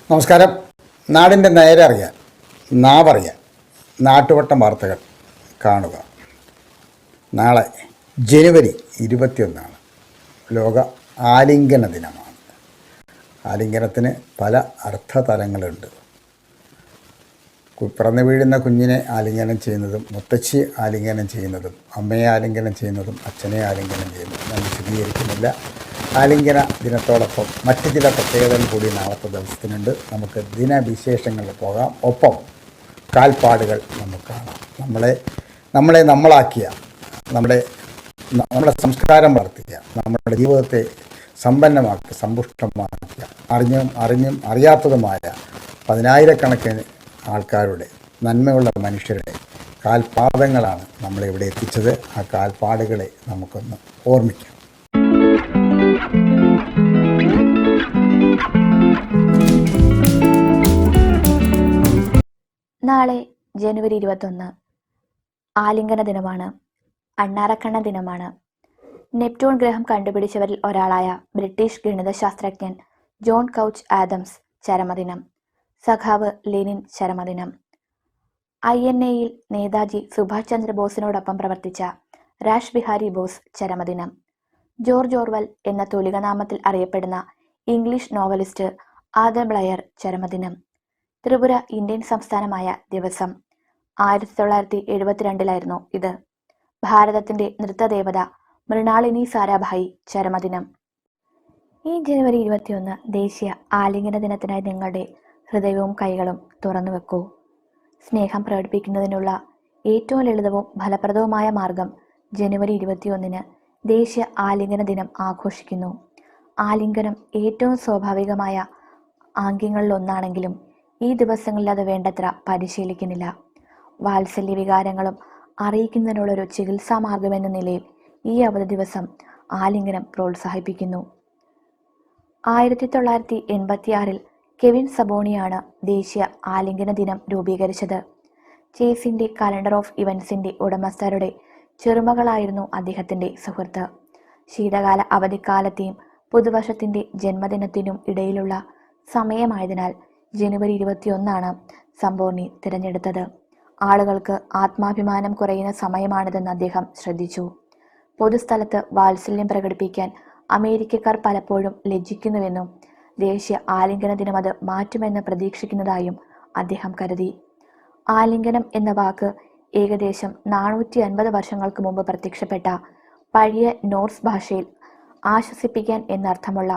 നമസ്കാരം. നാടിൻ്റെ നേരെ അറിയാൻ നാവറിയാൻ നാട്ടുവട്ടം വാർത്തകൾ കാണുക. നാളെ ജനുവരി 21 ലോക ആലിംഗന ദിനമാണ്. ആലിംഗനത്തിന് പല അർത്ഥതലങ്ങളുണ്ട്. പിറന്നു വീഴുന്ന കുഞ്ഞിനെ ആലിംഗനം ചെയ്യുന്നതും, മുത്തച്ഛി ആലിംഗനം ചെയ്യുന്നതും, അമ്മയെ ആലിംഗനം ചെയ്യുന്നതും, അച്ഛനെ ആലിംഗനം ചെയ്യുന്നതും ഞാൻ വിശദീകരിക്കുന്നില്ല. ആലിംഗന ദിനത്തോടൊപ്പം മറ്റ് ചില പ്രത്യേകതകൾ കൂടി നാളത്തെ ദിവസത്തിനുണ്ട്. നമുക്ക് ദിനവിശേഷങ്ങളിൽ പോകാം. ഒപ്പം കാൽപ്പാടുകൾ നമുക്ക് കാണാം. നമ്മളെ നമ്മളാക്കിയ, നമ്മുടെ സംസ്കാരം വളർത്തിയ, നമ്മുടെ ജീവിതത്തെ സമ്പന്നമാക്കി സമ്പുഷ്ടമാക്കിയ, അറിഞ്ഞും അറിയാത്തതുമായ പതിനായിരക്കണക്കിന് ആൾക്കാരുടെ, നന്മയുള്ള മനുഷ്യരുടെ കാൽപാദങ്ങളാണ് നമ്മളെ ഇവിടെ എത്തിച്ചത്. ആ കാൽപ്പാടുകളെ നമുക്കൊന്ന് ഓർമ്മിക്കാം. നാളെ ജനുവരി 21 ആലിംഗന ദിനമാണ്. അണ്ണാറക്കണ്ണ ദിനമാണ്. നെപ്റ്റ്യൂൺ ഗ്രഹം കണ്ടുപിടിച്ചവരിൽ ഒരാളായ ബ്രിട്ടീഷ് ഗണിതശാസ്ത്രജ്ഞൻ ജോൺ കൗച്ച് ആദംസ് ചരമദിനം. സഖാവ് ലെനിൻ ചരമദിനം. INA-യിൽ നേതാജി സുഭാഷ് ചന്ദ്രബോസിനോടൊപ്പം പ്രവർത്തിച്ച രാഷ് ബിഹാരി ബോസ് ചരമദിനം. ജോർജ് ഓർവൽ എന്ന തൂലികനാമത്തിൽ അറിയപ്പെടുന്ന ഇംഗ്ലീഷ് നോവലിസ്റ്റ് ആദർ ബ്ലയർ ചരമദിനം. ത്രിപുര ഇന്ത്യൻ സംസ്ഥാനമായ ദിവസം 1972 ഇത്. ഭാരതത്തിന്റെ നൃത്തദേവത മൃണാളിനി സാരാഭായി ചരമദിനം. ഈ ജനുവരി 21 ദേശീയ ആലിംഗന ദിനത്തിനായി നിങ്ങളുടെ ഹൃദയവും കൈകളും തുറന്നു വെക്കൂ. സ്നേഹം പ്രകടിപ്പിക്കുന്നതിനുള്ള ഏറ്റവും ലളിതവും ഫലപ്രദവുമായ മാർഗം ജനുവരി 21 ദേശീയ ആലിംഗന ദിനം ആഘോഷിക്കുന്നു. ആലിംഗനം ഏറ്റവും സ്വാഭാവികമായ ആംഗ്യങ്ങളിലൊന്നാണെങ്കിലും ഈ ദിവസങ്ങളിൽ അത് വേണ്ടത്ര പരിശീലിക്കുന്നില്ല. വാത്സല്യ വികാരങ്ങളും അറിയിക്കുന്നതിനുള്ളൊരു ചികിത്സാ മാർഗമെന്ന നിലയിൽ ഈ അവധി ദിവസം ആലിംഗനം പ്രോത്സാഹിപ്പിക്കുന്നു. 1986 കെവിൻ സബോണിയാണ് ദേശീയ ആലിംഗന ദിനം രൂപീകരിച്ചത്. ചേസിന്റെ കലണ്ടർ ഓഫ് ഇവന്റ്സിന്റെ ഉടമസ്ഥരുടെ ചെറുമകളായിരുന്നു അദ്ദേഹത്തിന്റെ സുഹൃത്ത്. ശീതകാല അവധിക്കാലത്തെയും പുതുവർഷത്തിന്റെ ജന്മദിനത്തിനും ഇടയിലുള്ള സമയമായതിനാൽ ജനുവരി 21 സബോണി തിരഞ്ഞെടുത്തത്. ആളുകൾക്ക് ആത്മാഭിമാനം കുറയുന്ന സമയമാണിതെന്ന് അദ്ദേഹം ശ്രദ്ധിച്ചു. പൊതുസ്ഥലത്ത് വാത്സല്യം പ്രകടിപ്പിക്കാൻ അമേരിക്കക്കാർ പലപ്പോഴും ലജ്ജിക്കുന്നുവെന്നും ദേശീയ ആലിംഗന ദിനം അത് മാറ്റുമെന്ന് പ്രതീക്ഷിക്കുന്നതായും അദ്ദേഹം കരുതി. ആലിംഗനം എന്ന വാക്ക് ഏകദേശം 450 വർഷങ്ങൾക്ക് മുമ്പ് പ്രത്യക്ഷപ്പെട്ട പഴയ നോർസ് ഭാഷയിൽ ആശ്വസിപ്പിക്കാൻ എന്നർത്ഥമുള്ള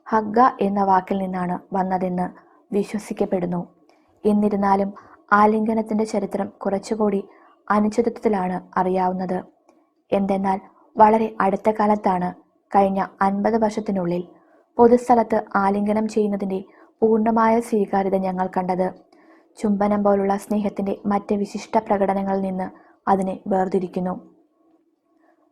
ഹഗ്ഗ എന്ന വാക്കിൽ നിന്നാണ് വന്നതെന്ന് വിശ്വസിക്കപ്പെടുന്നു. എന്നിരുന്നാലും ആലിംഗനത്തിന്റെ ചരിത്രം കുറച്ചുകൂടി അനിശ്ചിതത്വത്തിലാണ് അറിയാവുന്നത്. എന്തെന്നാൽ വളരെ അടുത്ത കാലത്താണ്, കഴിഞ്ഞ 50 വർഷത്തിനുള്ളിൽ, പൊതുസ്ഥലത്ത് ആലിംഗനം ചെയ്യുന്നതിന്റെ പൂർണ്ണമായ സ്വീകാര്യത ഞങ്ങൾ കണ്ടത്. ചുംബനം പോലുള്ള സ്നേഹത്തിന്റെ മറ്റ് വിശിഷ്ട പ്രകടനങ്ങളിൽ നിന്ന് അതിനെ വേർതിരിക്കുന്നു.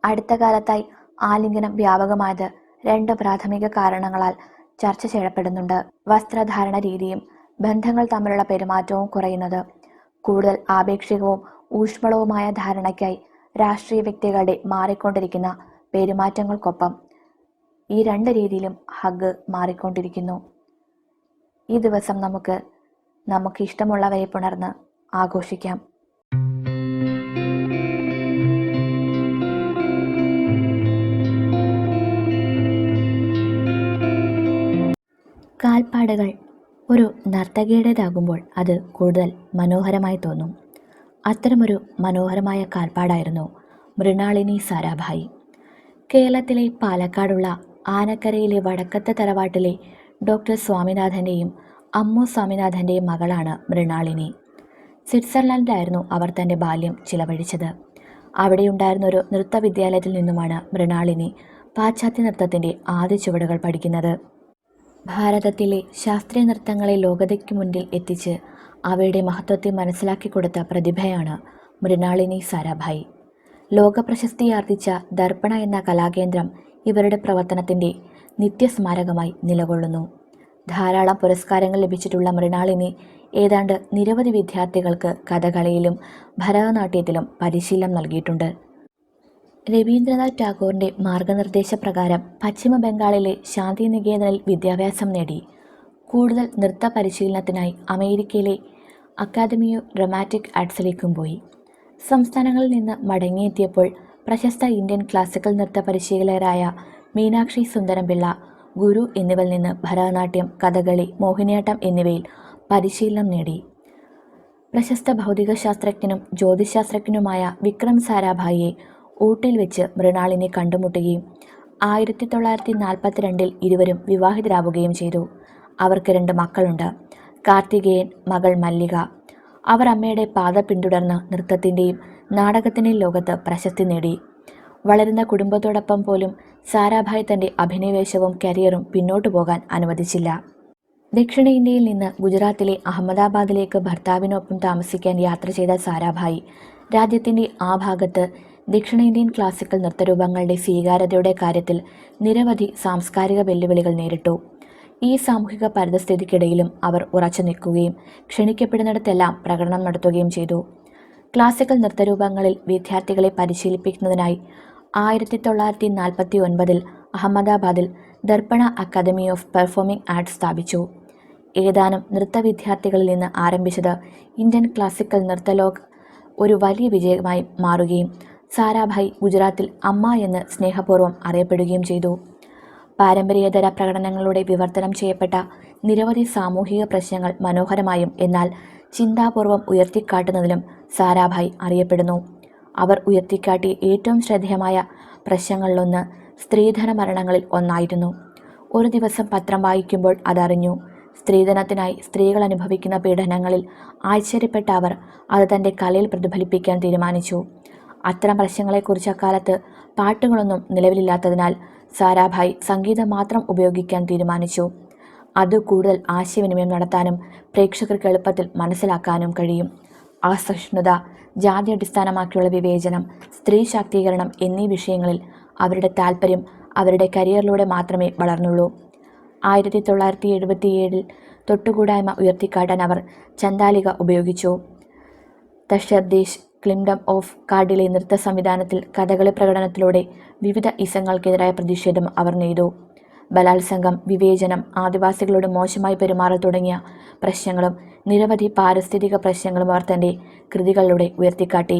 അടുത്ത കാലത്തായി ആലിംഗനം വ്യാപകമായത് 2 പ്രാഥമിക കാരണങ്ങളാൽ ചർച്ച ചെയ്യപ്പെടുന്നുണ്ട്. വസ്ത്രധാരണ രീതിയും ബന്ധങ്ങൾ തമ്മിലുള്ള പെരുമാറ്റവും കുറയുന്നത്. കൂടുതൽ ആപേക്ഷികവും ഊഷ്മളവുമായ ധാരണയ്ക്കായി രാഷ്ട്രീയ വ്യക്തികളുടെ മാറിക്കൊണ്ടിരിക്കുന്ന പെരുമാറ്റങ്ങൾക്കൊപ്പം ഈ 2 രീതിയിലും ഹഗ് മാറിക്കൊണ്ടിരിക്കുന്നു. ഈ ദിവസം നമുക്ക് ഇഷ്ടമുള്ളവരെ പുണർന്ന് ആഘോഷിക്കാം. കാൽപ്പാടുകൾ ഒരു നർത്തകിയുടേതാകുമ്പോൾ അത് കൂടുതൽ മനോഹരമായി തോന്നും. അത്തരമൊരു മനോഹരമായ കാൽപ്പാടായിരുന്നു മൃണാളിനി സാരാഭായി. കേരളത്തിലെ പാലക്കാടുള്ള ആനക്കരയിലെ വടക്കത്തെ തറവാട്ടിലെ ഡോക്ടർ സ്വാമിനാഥൻ്റെയും അമ്മു സ്വാമിനാഥൻ്റെയും മകളാണ് മൃണാളിനി. സ്വിറ്റ്സർലൻഡിലായിരുന്നു അവർ തൻ്റെ ബാല്യം ചിലവഴിച്ചത്. അവിടെയുണ്ടായിരുന്ന ഒരു നൃത്തവിദ്യാലയത്തിൽ നിന്നുമാണ് മൃണാളിനി പാശ്ചാത്യ നൃത്തത്തിൻ്റെ ആദ്യ ചുവടുകൾ പഠിക്കുന്നത്. ഭാരതത്തിലെ ശാസ്ത്രീയ നൃത്തങ്ങളെ ലോകതയ്ക്ക് മുന്നിൽ എത്തിച്ച് അവയുടെ മഹത്വത്തെ മനസ്സിലാക്കി കൊടുത്ത പ്രതിഭയാണ് മൃണാളിനി സാരാഭായി. ലോകപ്രശസ്തിയാർജിച്ച ദർപ്പണ എന്ന കലാകേന്ദ്രം ഇവരുടെ പ്രവർത്തനത്തിൻ്റെ നിത്യസ്മാരകമായി നിലകൊള്ളുന്നു. ധാരാളം പുരസ്കാരങ്ങൾ ലഭിച്ചിട്ടുള്ള മൃണാളിനി ഏതാണ്ട് നിരവധി വിദ്യാർത്ഥികൾക്ക് കഥകളിയിലും ഭരതനാട്യത്തിലും പരിശീലനം നൽകിയിട്ടുണ്ട്. രവീന്ദ്രനാഥ് ടാഗോറിൻ്റെ മാർഗനിർദ്ദേശപ്രകാരം പശ്ചിമ ബംഗാളിലെ ശാന്തിനികേതനിൽ വിദ്യാഭ്യാസം നേടി. കൂടുതൽ നൃത്ത പരിശീലനത്തിനായി അമേരിക്കയിലെ അക്കാദമി ഓഫ് ഡ്രമാറ്റിക് ആർട്സിലേക്കും പോയി. സംസ്ഥാനങ്ങളിൽ നിന്ന് മടങ്ങിയെത്തിയപ്പോൾ പ്രശസ്ത ഇന്ത്യൻ ക്ലാസിക്കൽ നൃത്ത പരിശീലകരായ മീനാക്ഷി സുന്ദരംപിള്ള, ഗുരു എന്നിവരിൽ നിന്ന് ഭരതനാട്യം, കഥകളി, മോഹിനിയാട്ടം എന്നിവയിൽ പരിശീലനം നേടി. പ്രശസ്ത ഭൗതികശാസ്ത്രജ്ഞനും ജ്യോതിശാസ്ത്രജ്ഞനുമായ വിക്രം സാരാഭായിയെ ഊട്ടിയിൽ വെച്ച് മൃണാളിനി കണ്ടുമുട്ടുകയും 1942 ഇരുവരും വിവാഹിതരാവുകയും ചെയ്തു. അവർക്ക് 2 മക്കളുണ്ട്. കാർത്തികേയൻ, മകൾ മല്ലിക. അവർ അമ്മയുടെ പാത പിന്തുടർന്ന് നൃത്തത്തിൻ്റെയും നാടകത്തിൻ്റെയും ലോകത്ത് പ്രശസ്തി നേടി. വളരുന്ന കുടുംബത്തോടൊപ്പം പോലും സാരാഭായ് തൻ്റെ അഭിനയവേഷവും കരിയറും പിന്നോട്ടു പോകാൻ അനുവദിച്ചില്ല. ദക്ഷിണേന്ത്യയിൽ നിന്ന് ഗുജറാത്തിലെ അഹമ്മദാബാദിലേക്ക് ഭർത്താവിനൊപ്പം താമസിക്കാൻ യാത്ര ചെയ്ത സാരാഭായ് രാജ്യത്തിൻ്റെ ആ ഭാഗത്ത് ദക്ഷിണേന്ത്യൻ ക്ലാസിക്കൽ നൃത്തരൂപങ്ങളുടെ സ്വീകാര്യതയുടെ കാര്യത്തിൽ നിരവധി സാംസ്കാരിക വെല്ലുവിളികൾ നേരിട്ടു. ഈ സാമൂഹിക പരിതസ്ഥിതിക്കിടയിലും അവർ ഉറച്ചു നിൽക്കുകയും ക്ഷണിക്കപ്പെടുന്നിടത്തെല്ലാം പ്രകടനം നടത്തുകയും ചെയ്തു. ക്ലാസിക്കൽ നൃത്തരൂപങ്ങളിൽ വിദ്യാർത്ഥികളെ പരിശീലിപ്പിക്കുന്നതിനായി 1949 അഹമ്മദാബാദിൽ ദർപ്പണ അക്കാദമി ഓഫ് പെർഫോമിംഗ് ആർട്സ് സ്ഥാപിച്ചു. ഏതാനും നൃത്ത വിദ്യാർത്ഥികളിൽ നിന്ന് ആരംഭിച്ചത് ഇന്ത്യൻ ക്ലാസിക്കൽ നൃത്തലോക് ഒരു വലിയ വിജയമായി മാറുകയും സാരാഭായ് ഗുജറാത്തിൽ അമ്മ എന്ന് സ്നേഹപൂർവ്വം അറിയപ്പെടുകയും ചെയ്തു. പാരമ്പര്യേതര പ്രകടനങ്ങളുടെ വിവർത്തനം ചെയ്യപ്പെട്ട നിരവധി സാമൂഹിക പ്രശ്നങ്ങൾ മനോഹരമായും എന്നാൽ ചിന്താപൂർവം ഉയർത്തിക്കാട്ടുന്നതിലും സാരാഭായ് അറിയപ്പെടുന്നു. അവർ ഉയർത്തിക്കാട്ടിയ ഏറ്റവും ശ്രദ്ധേയമായ പ്രശ്നങ്ങളിലൊന്ന് സ്ത്രീധന മരണങ്ങളിൽ ഒന്നായിരുന്നു. ഒരു ദിവസം പത്രം വായിക്കുമ്പോൾ അതറിഞ്ഞു. സ്ത്രീധനത്തിനായി സ്ത്രീകൾ അനുഭവിക്കുന്ന പീഡനങ്ങളിൽ ആശ്ചര്യപ്പെട്ട അവർ അത് തൻ്റെ കലയിൽ പ്രതിഫലിപ്പിക്കാൻ തീരുമാനിച്ചു. അത്തരം പ്രശ്നങ്ങളെക്കുറിച്ച് അക്കാലത്ത് പാട്ടുകളൊന്നും നിലവിലില്ലാത്തതിനാൽ സാരാഭായ് സംഗീതം മാത്രം ഉപയോഗിക്കാൻ തീരുമാനിച്ചു. അത് കൂടുതൽ ആശയവിനിമയം നടത്താനും പ്രേക്ഷകർക്ക് എളുപ്പത്തിൽ മനസ്സിലാക്കാനും കഴിയും. അസഹിഷ്ണുത, ജാതി അടിസ്ഥാനമാക്കിയുള്ള വിവേചനം, സ്ത്രീ ശാക്തീകരണം എന്നീ വിഷയങ്ങളിൽ അവരുടെ താൽപ്പര്യം അവരുടെ കരിയറിലൂടെ മാത്രമേ വളർന്നുള്ളൂ. 1977 തൊട്ടുകൂടായ്മ ഉയർത്തിക്കാട്ടാൻ അവർ ചന്ദാലിക ഉപയോഗിച്ചു. തഷർദേശ് കിങ്ഡം ഓഫ് കാർഡിലെ നൃത്ത സംവിധാനത്തിൽ കഥകളി പ്രകടനത്തിലൂടെ വിവിധ ഇസങ്ങൾക്കെതിരായ പ്രതിഷേധം അവർ നെയ്തു. ബലാത്സംഗം, വിവേചനം, ആദിവാസികളോട് മോശമായി പെരുമാറൽ തുടങ്ങിയ പ്രശ്നങ്ങളും നിരവധി പാരിസ്ഥിതിക പ്രശ്നങ്ങളും അവർ തൻ്റെ കൃതികളിലൂടെ ഉയർത്തിക്കാട്ടി.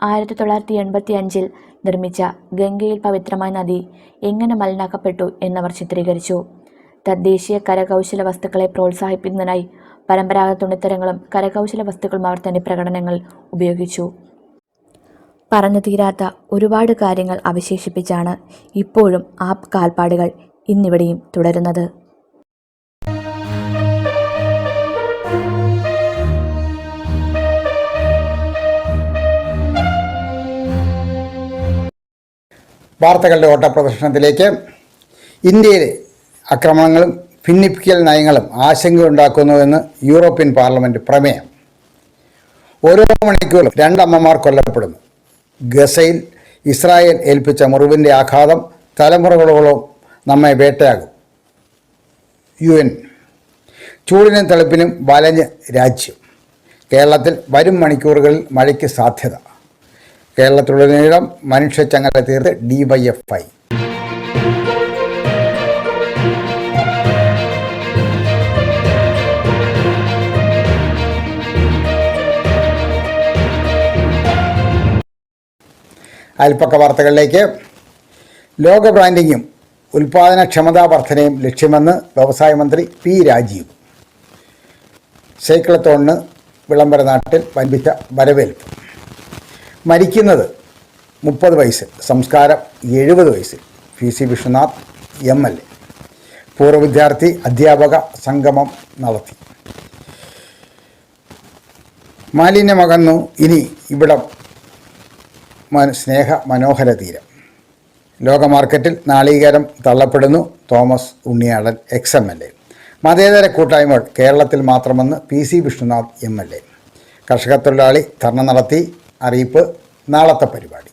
1985 നിർമ്മിച്ച ഗംഗയിൽ പവിത്രമായ നദി എങ്ങനെ മലിനാക്കപ്പെട്ടു എന്നവർ ചിത്രീകരിച്ചു. തദ്ദേശീയ കരകൗശല വസ്തുക്കളെ പ്രോത്സാഹിപ്പിക്കുന്നതിനായി പരമ്പരാഗത തുണിത്തരങ്ങളും കരകൗശല വസ്തുക്കളും അവർ തൻ്റെ പ്രകടനങ്ങളിൽ ഉപയോഗിച്ചു. പറഞ്ഞു തീരാത്ത ഒരുപാട് കാര്യങ്ങൾ അവശേഷിപ്പിച്ചാണ് ഇപ്പോഴും ആ കാൽപ്പാടുകൾ ഇന്നിവിടെയും തുടരുന്നത്. വാർത്തകളുടെ ഓട്ടപ്രദർശനത്തിലേക്ക്. ഇന്ത്യയിലെ ആക്രമണങ്ങളും ഭിന്നിപ്പിക്കൽ നയങ്ങളും ആശങ്കയുണ്ടാക്കുന്നുവെന്ന് യൂറോപ്യൻ പാർലമെൻറ്റ് പ്രമേയം. ഓരോ മണിക്കൂറിലും 2 അമ്മമാർ കൊല്ലപ്പെടുന്നു. ഗസയിൽ ഇസ്രായേൽ ഏൽപ്പിച്ച മുറിവിൻ്റെ ആഘാതം തലമുറകളോളം നമ്മെ വേട്ടയാകും. UN. ചൂടിനും തെളുപ്പിനും വലഞ്ഞ് രാജ്യം. കേരളത്തിൽ വരും മണിക്കൂറുകളിൽ മഴയ്ക്ക് സാധ്യത. കേരളത്തിലുടനീളം മനുഷ്യച്ചങ്ങല തീർത്ത് DYFI. അയൽപ്പക്ക വാർത്തകളിലേക്ക്. ലോക ബ്രാൻഡിങ്ങും ഉൽപ്പാദനക്ഷമതാ വർധനയും ലക്ഷ്യമെന്ന് വ്യവസായ മന്ത്രി P. രാജീവ്. സൈക്ലത്തോണിന് വിളംബര നാട്ടിൽ വൻപിച്ച വരവേൽപ്പ്. മരിക്കുന്നത് 30 വയസ്സിൽ, സംസ്കാരം 70 വയസ്സിൽ. PC Vishwanath MLA. പൂർവ്വ വിദ്യാർത്ഥി അധ്യാപക സംഗമം നടത്തി. മാലിന്യമകന്നു ഇനി ഇവിടം സ്നേഹ മനോഹര തീരം. ലോക മാർക്കറ്റിൽ നാളികേരം തള്ളപ്പെടുന്നു. Thomas Unniyadan XMLA. മതേതര കൂട്ടായ്മകൾ കേരളത്തിൽ മാത്രമെന്ന് PC വിശ്വനാഥ് MLA. കർഷക തൊഴിലാളി ധർണ നടത്തി. അറിയിപ്പ് നാളത്തെ പരിപാടി.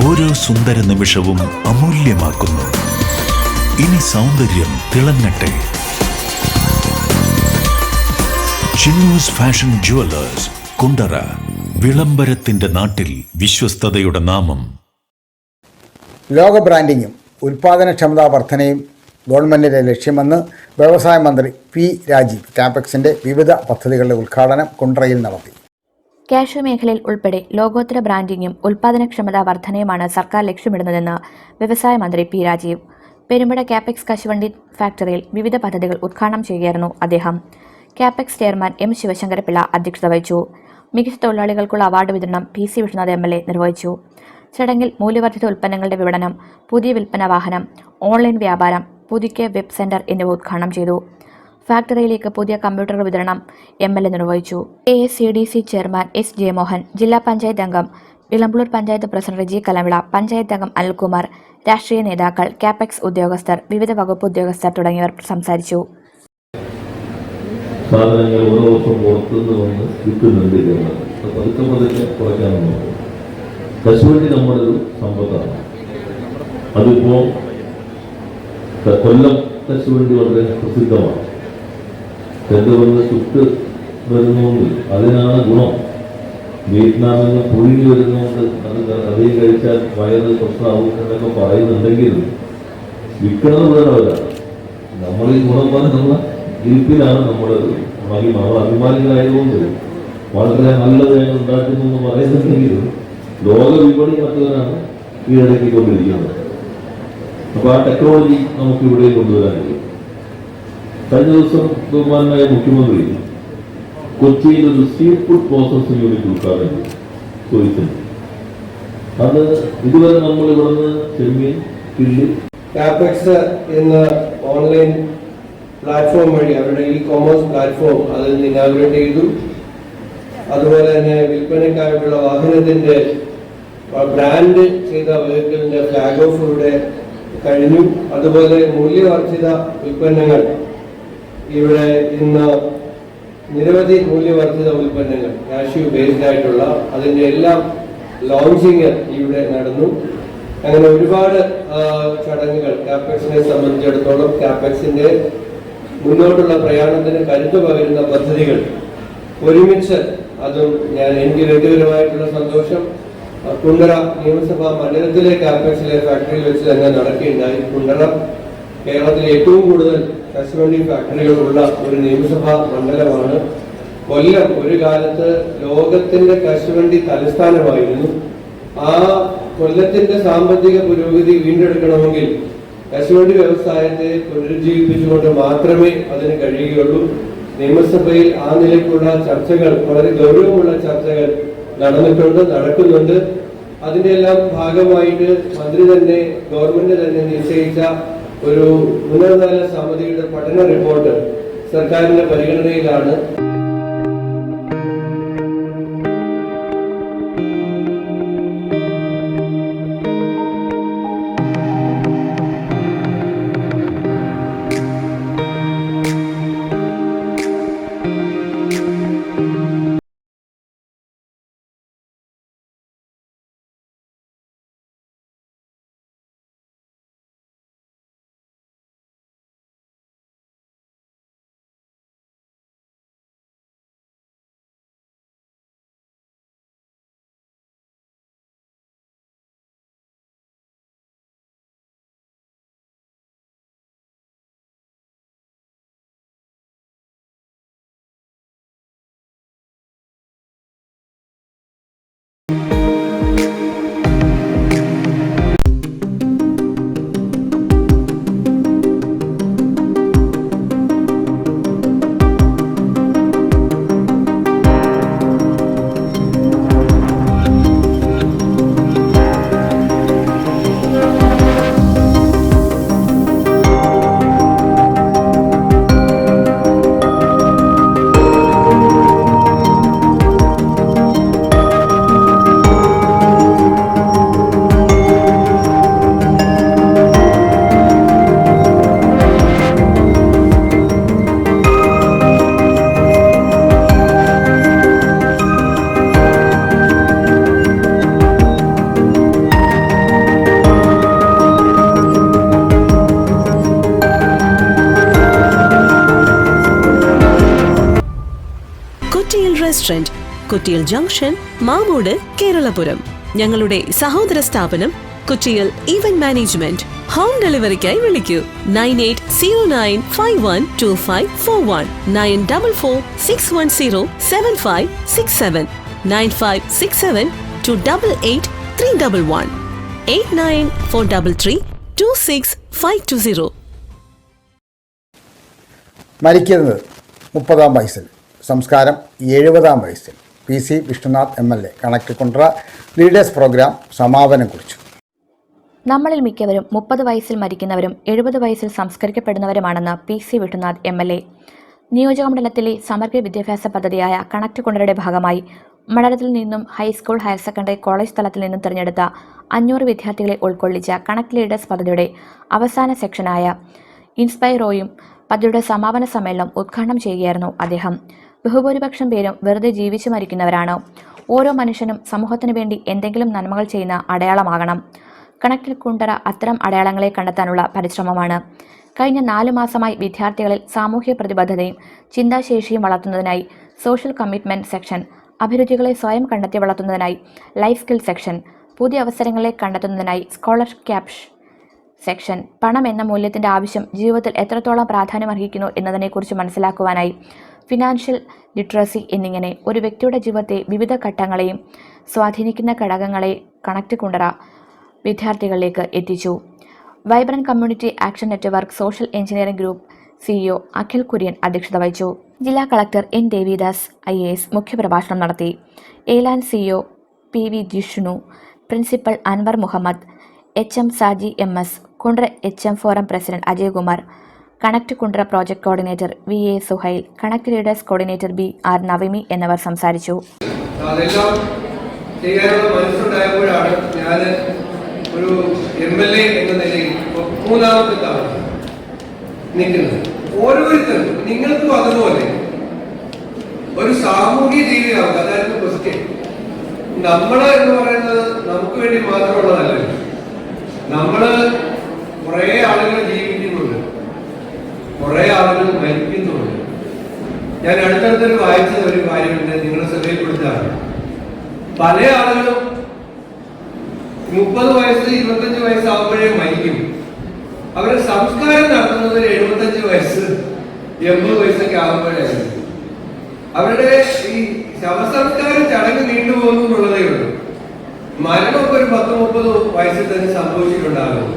ഓരോ സുന്ദര നിമിഷവും അമൂല്യമാക്കുന്നു. ഇനി സൗന്ദര്യം തിളങ്ങട്ടെ. Chinnus fashion jewellers, Kundara. വിളംബരത്തിന്റെ നാട്ടിൽ വിശ്വസ്തതയുടെ നാമം. ലോക ബ്രാൻഡിങ്ങും ഉൽപ്പാദനക്ഷമതാ വർധനയും ഗവൺമെൻറ്റിൻ്റെ ലക്ഷ്യമെന്ന് വ്യവസായ മന്ത്രി പി രാജീവ് കാപെക്സിൻ്റെ വിവിധ പദ്ധതികളുടെ ഉദ്ഘാടനം കുണ്ടറയിൽ നടത്തി. കാഷ്യൂ മേഖലയിൽ ഉൾപ്പെടെ ലോകോത്തര ബ്രാൻഡിങ്ങും ഉൽപ്പാദനക്ഷമതാ വർധനയുമാണ് സർക്കാർ ലക്ഷ്യമിടുന്നതെന്ന് വ്യവസായ മന്ത്രി പി രാജീവ് പെരുമ്പട കാപെക്സ് കശുവണ്ടി ഫാക്ടറിയിൽ വിവിധ പദ്ധതികൾ ഉദ്ഘാടനം ചെയ്യുകയായിരുന്നു അദ്ദേഹം. കാപെക്സ് ചെയർമാൻ എം ശിവശങ്കരപിള്ള അധ്യക്ഷത വഹിച്ചു. മികച്ച തൊഴിലാളികൾക്കുള്ള അവാർഡ് വിതരണം PC വിഷ്ണുനാഥ് MLA നിർവഹിച്ചു. ചടങ്ങിൽ മൂല്യവർദ്ധിത ഉൽപ്പന്നങ്ങളുടെ വിപണനം, പുതിയ വിൽപ്പന വാഹനം, ഓൺലൈൻ വ്യാപാരം, പുതുക്കിയ വെബ് സെന്റർ എന്നിവ ഉദ്ഘാടനം ചെയ്തു. ഫാക്ടറിയിലേക്ക് പുതിയ കമ്പ്യൂട്ടർ വിതരണം MLA നിർവഹിച്ചു. AACDC ചെയർമാൻ S ജയമോഹൻ, ജില്ലാ പഞ്ചായത്ത് അംഗം വിളമ്പളൂർ പഞ്ചായത്ത് പ്രസിഡന്റ് ജി കലവിള, പഞ്ചായത്ത് അംഗം അനിൽകുമാർ, രാഷ്ട്രീയ നേതാക്കൾ, കാപെക്സ് ഉദ്യോഗസ്ഥർ, വിവിധ വകുപ്പ് ഉദ്യോഗസ്ഥർ തുടങ്ങിയവർ സംസാരിച്ചു. സാധനങ്ങൾ ഓരോ ദിവസം പുറത്തുനിന്ന് വന്ന് വിൽക്കുന്നുണ്ട്. പതുക്കെ പതുക്കെ കുറയ്ക്കാമെന്ന് നോക്കും. കശുവണ്ടി നമ്മുടെ ഒരു സമ്പത്താണ്. അതിപ്പോ കൊല്ലം കശുവണ്ടി വളരെ പ്രസിദ്ധമാണ്. എന്തുകൊണ്ട് ചുട്ട് വരുന്നുകൊണ്ട് അതിനാണ് ഗുണം. വിയറ്റ്നാമിൽ നിന്ന് പുഴുങ്ങി വരുന്നതുകൊണ്ട് അത് അധികം കഴിച്ചാൽ വയറ് പ്രശ്നമാവും എന്നൊക്കെ പറയുന്നുണ്ടെങ്കിലും വിൽക്കുന്നത് വേറെവരാണ്. നമ്മൾ ഈ ഗുണം പറഞ്ഞുള്ള ഇരിപ്പിലാണ് നമ്മുടെ മഹിമ. നമ്മൾ അഭിമാനികളായതുകൊണ്ട് വളരെ നല്ലത് ഞങ്ങൾ ഉണ്ടാക്കുന്നു എന്ന് പറയുന്നുണ്ടെങ്കിലും ലോക വിപണി മറ്റവരാണ് കീഴടക്കിക്കൊണ്ടിരിക്കുന്നത്. അപ്പോൾ ആ ടെക്നോളജി നമുക്ക് ഇവിടെ കൊണ്ടുവരാൻ കഴിയും. കഴിഞ്ഞ ദിവസം ബഹുമാനായ മുഖ്യമന്ത്രി കൊച്ചിയിൽ ഒരു സീ ഫുഡ് പ്രോസസിംഗ് യൂണിറ്റ് ഉദ്ഘാടനം ചോദിച്ചിട്ടുണ്ട്. അത് ഇതുവരെ നമ്മൾ ഇവിടുന്ന് ചെമ്മീൻ, കിള്ളി, കാപെക്സ് എന്ന ഓൺലൈൻ പ്ലാറ്റ്ഫോം വഴി അവരുടെ e-commerce പ്ലാറ്റ്ഫോം അതിൽ ഇനാഗുറേറ്റ് ചെയ്തു. അതുപോലെ തന്നെ വിൽപ്പനയ്ക്കായിട്ടുള്ള വാഹനത്തിന്റെ ബ്രാൻഡ് ചെയ്ത വെഹിക്കിളിന്റെ ഫ്ലാഗ് ഓഫ് ഇവിടെ കഴിഞ്ഞു. അതുപോലെ മൂല്യവർദ്ധിത ഉൽപ്പന്നങ്ങൾ ഇവിടെ ഇന്ന് നിരവധി മൂല്യവർദ്ധിത ഉൽപ്പന്നങ്ങൾ കാഷ്യൂ ബേസ്ഡ് ആയിട്ടുള്ള അതിന്റെ എല്ലാം ലോഞ്ചിങ് ഇവിടെ നടന്നു. അങ്ങനെ ഒരുപാട് ചടങ്ങുകൾ കാപെക്സിനെ സംബന്ധിച്ചിടത്തോളം കാപെക്സിന്റെ മുന്നോട്ടുള്ള പ്രയാണത്തിന് കരുത്തു പകരുന്ന പദ്ധതികൾ ഒരുമിച്ച്, അതും എനിക്ക് വ്യക്തിപരമായിട്ടുള്ള സന്തോഷം കുണ്ടറ നിയമസഭാ മണ്ഡലത്തിലെ കാപെക്സിലെ ഫാക്ടറിയിൽ വെച്ച് തന്നെ നടക്കുകയുണ്ടായി. കുണ്ടറ കേരളത്തിലെ ഏറ്റവും കൂടുതൽ കശുവണ്ടി ഫാക്ടറികളുള്ള ഒരു നിയമസഭാ മണ്ഡലമാണ്. കൊല്ലം ഒരു കാലത്ത് ലോകത്തിന്റെ കശുവണ്ടി തലസ്ഥാനമായിരുന്നു. ആ കൊല്ലത്തിന്റെ സാമ്പത്തിക പുരോഗതി വീണ്ടെടുക്കണമെങ്കിൽ കശുവണ്ടി വ്യവസായത്തെ പുനരുജ്ജീവിപ്പിച്ചുകൊണ്ട് മാത്രമേ അതിന് കഴിയുകയുള്ളൂ. നിയമസഭയിൽ ആ നിലയ്ക്കുള്ള ചർച്ചകൾ, വളരെ ഗൗരവമുള്ള ചർച്ചകൾ നടക്കുന്നുണ്ട്. അതിന്റെ എല്ലാം ഭാഗമായിട്ട് മന്ത്രി തന്നെ, ഗവൺമെന്റ് തന്നെ നിശ്ചയിച്ച ഒരു ഉന്നതതല സമിതിയുടെ പഠന റിപ്പോർട്ട് സർക്കാരിന്റെ പരിഗണനയിലാണ്. കൊട്ടിയിൽ റെസ്റ്റോറന്റ്, കൊട്ടിയിൽ ജംഗ്ഷൻ, മാമൂട്, കേരളപുരം. ഞങ്ങളുടെ സഹോദര സ്ഥാപനം കൊച്ചിയിൽ ഈവന്റ് മാനേജ്മെന്റ്. ഹോം ഡെലിവറിക്കായി വിളിക്കൂ 9809512541 9446107567 9567288311 8943326520. മരിക്കുന്നത് 30-ാം വയസ്സിൽ, സംസ്കാരം 70-ാം വയസ്സിൽ. PC Vishnunath MLA connect Kundara leaders programme സമാപനം കുറിച്ചു. നമ്മളിൽ മിക്കവരും 30 വയസ്സിൽ മരിക്കുന്നവരും 70 വയസ്സിൽ സംസ്കരിക്കപ്പെടുന്നവരുമാണെന്ന് PC വിഷ്ണുനാഥ് MLA. നിയോജകമണ്ഡലത്തിലെ സമഗ്ര വിദ്യാഭ്യാസ പദ്ധതിയായ കണക്ട് കുണ്ട്രയുടെ ഭാഗമായി മണ്ഡലത്തിൽ നിന്നും ഹൈസ്കൂൾ, ഹയർ സെക്കൻഡറി, കോളേജ് തലത്തിൽ നിന്നും തിരഞ്ഞെടുത്ത 500 വിദ്യാർത്ഥികളെ ഉൾക്കൊള്ളിച്ച കണക്ട് ലീഡേഴ്സ് പദ്ധതിയുടെ അവസാന സെക്ഷനായ ഇൻസ്പൈറോയും പദ്ധതിയുടെ സമാപന സമ്മേളനം ഉദ്ഘാടനം ചെയ്യുകയായിരുന്നു അദ്ദേഹം. ബഹുഭൂരിപക്ഷം പേരും വെറുതെ ജീവിച്ചു മരിക്കുന്നവരാണ്. ഓരോ മനുഷ്യനും സമൂഹത്തിനു വേണ്ടി എന്തെങ്കിലും നന്മകൾ ചെയ്യുന്ന അടയാളമാകണം. കണക്ട് കുണ്ട്ര അത്തരം അടയാളങ്ങളെ കണ്ടെത്താനുള്ള പരിശ്രമമാണ്. കഴിഞ്ഞ 4 മാസമായി വിദ്യാർത്ഥികളിൽ സാമൂഹ്യ പ്രതിബദ്ധതയും ചിന്താശേഷിയും വളർത്തുന്നതിനായി സോഷ്യൽ കമ്മിറ്റ്മെന്റ് സെക്ഷൻ, അഭിരുചികളെ സ്വയം കണ്ടെത്തി വളർത്തുന്നതിനായി ലൈഫ് സ്കിൽ സെക്ഷൻ, പുതിയ അവസരങ്ങളെ കണ്ടെത്തുന്നതിനായി സ്കോളർഷിപ്പ് ക്യാപ്ഷ് സെക്ഷൻ, പണം എന്ന മൂല്യത്തിൻ്റെ ആവശ്യം ജീവിതത്തിൽ എത്രത്തോളം പ്രാധാന്യമർഹിക്കുന്നു എന്നതിനെക്കുറിച്ച് മനസ്സിലാക്കുവാനായി ഫിനാൻഷ്യൽ ലിറ്ററസി എന്നിങ്ങനെ ഒരു വ്യക്തിയുടെ ജീവിതത്തെ വിവിധ ഘട്ടങ്ങളെയും സ്വാധീനിക്കുന്ന ഘടകങ്ങളെ കണക്ട് കുണ്ട്ര വിദ്യാർത്ഥികളിലേക്ക് എത്തിച്ചു. Vibrant community action network social engineering group CEO Akhil Kurian അധ്യക്ഷത വഹിച്ചു. ജില്ലാ കളക്ടർ N. ദേവിദാസ് IAS മുഖ്യപ്രഭാഷണം നടത്തി. ഏലാൻ CEO PV Jishnu, principal Anwar Muhammad, HM Saji MS, Kundara HM forum president Ajayakumar, connect Kundara project coordinator VA Suhail, connect leaders coordinator BR Navami എന്നിവർ സംസാരിച്ചു. അതെല്ലാം ചെയ്യാനുള്ള മനസ്സുണ്ടായപ്പോഴാണ് ഞാൻ ഒരു MLA എന്ന നിലയിൽ 3-ാമത്തെ തവണ നിൽക്കുന്നത്. ഓരോരുത്തരും നിങ്ങൾക്കും അതുപോലെ ഒരു സാമൂഹ്യ ജീവിതമാകുക. അതായത് ക്വസ്റ്റ്യൻ, നമ്മള് എന്ന് പറയുന്നത് നമുക്ക് വേണ്ടി മാത്രമുള്ളതല്ല. നമ്മള് കുറെ ആളുകൾ ജീവിക്കുന്നുണ്ട്, കുറെ ആളുകൾ മരിക്കുന്നുണ്ട്. ഞാൻ അടുത്തടുത്തൊരു വായിച്ചത് ഒരു കാര്യമുണ്ട്, നിങ്ങളെ ശ്രദ്ധയിൽപ്പെടുത്താണ്. പല ആളുകളും 30 വയസ്സ് 25 വയസ്സാകുമ്പോഴേ മരിക്കും. അവരെ സംസ്കാരം നടത്തുന്നത് 75 വയസ്സ് 80 വയസ്സൊക്കെ ആകുമ്പോഴായിരുന്നു. അവരുടെ ഈ ശവസംസ്കാര ചടങ്ങ് നീണ്ടുപോകുന്നു എന്നുള്ളതേ ഉള്ളൂ. മരണമൊക്കെ ഒരു 10-30 വയസ്സിൽ തന്നെ സംഭവിച്ചിട്ടുണ്ടാകും.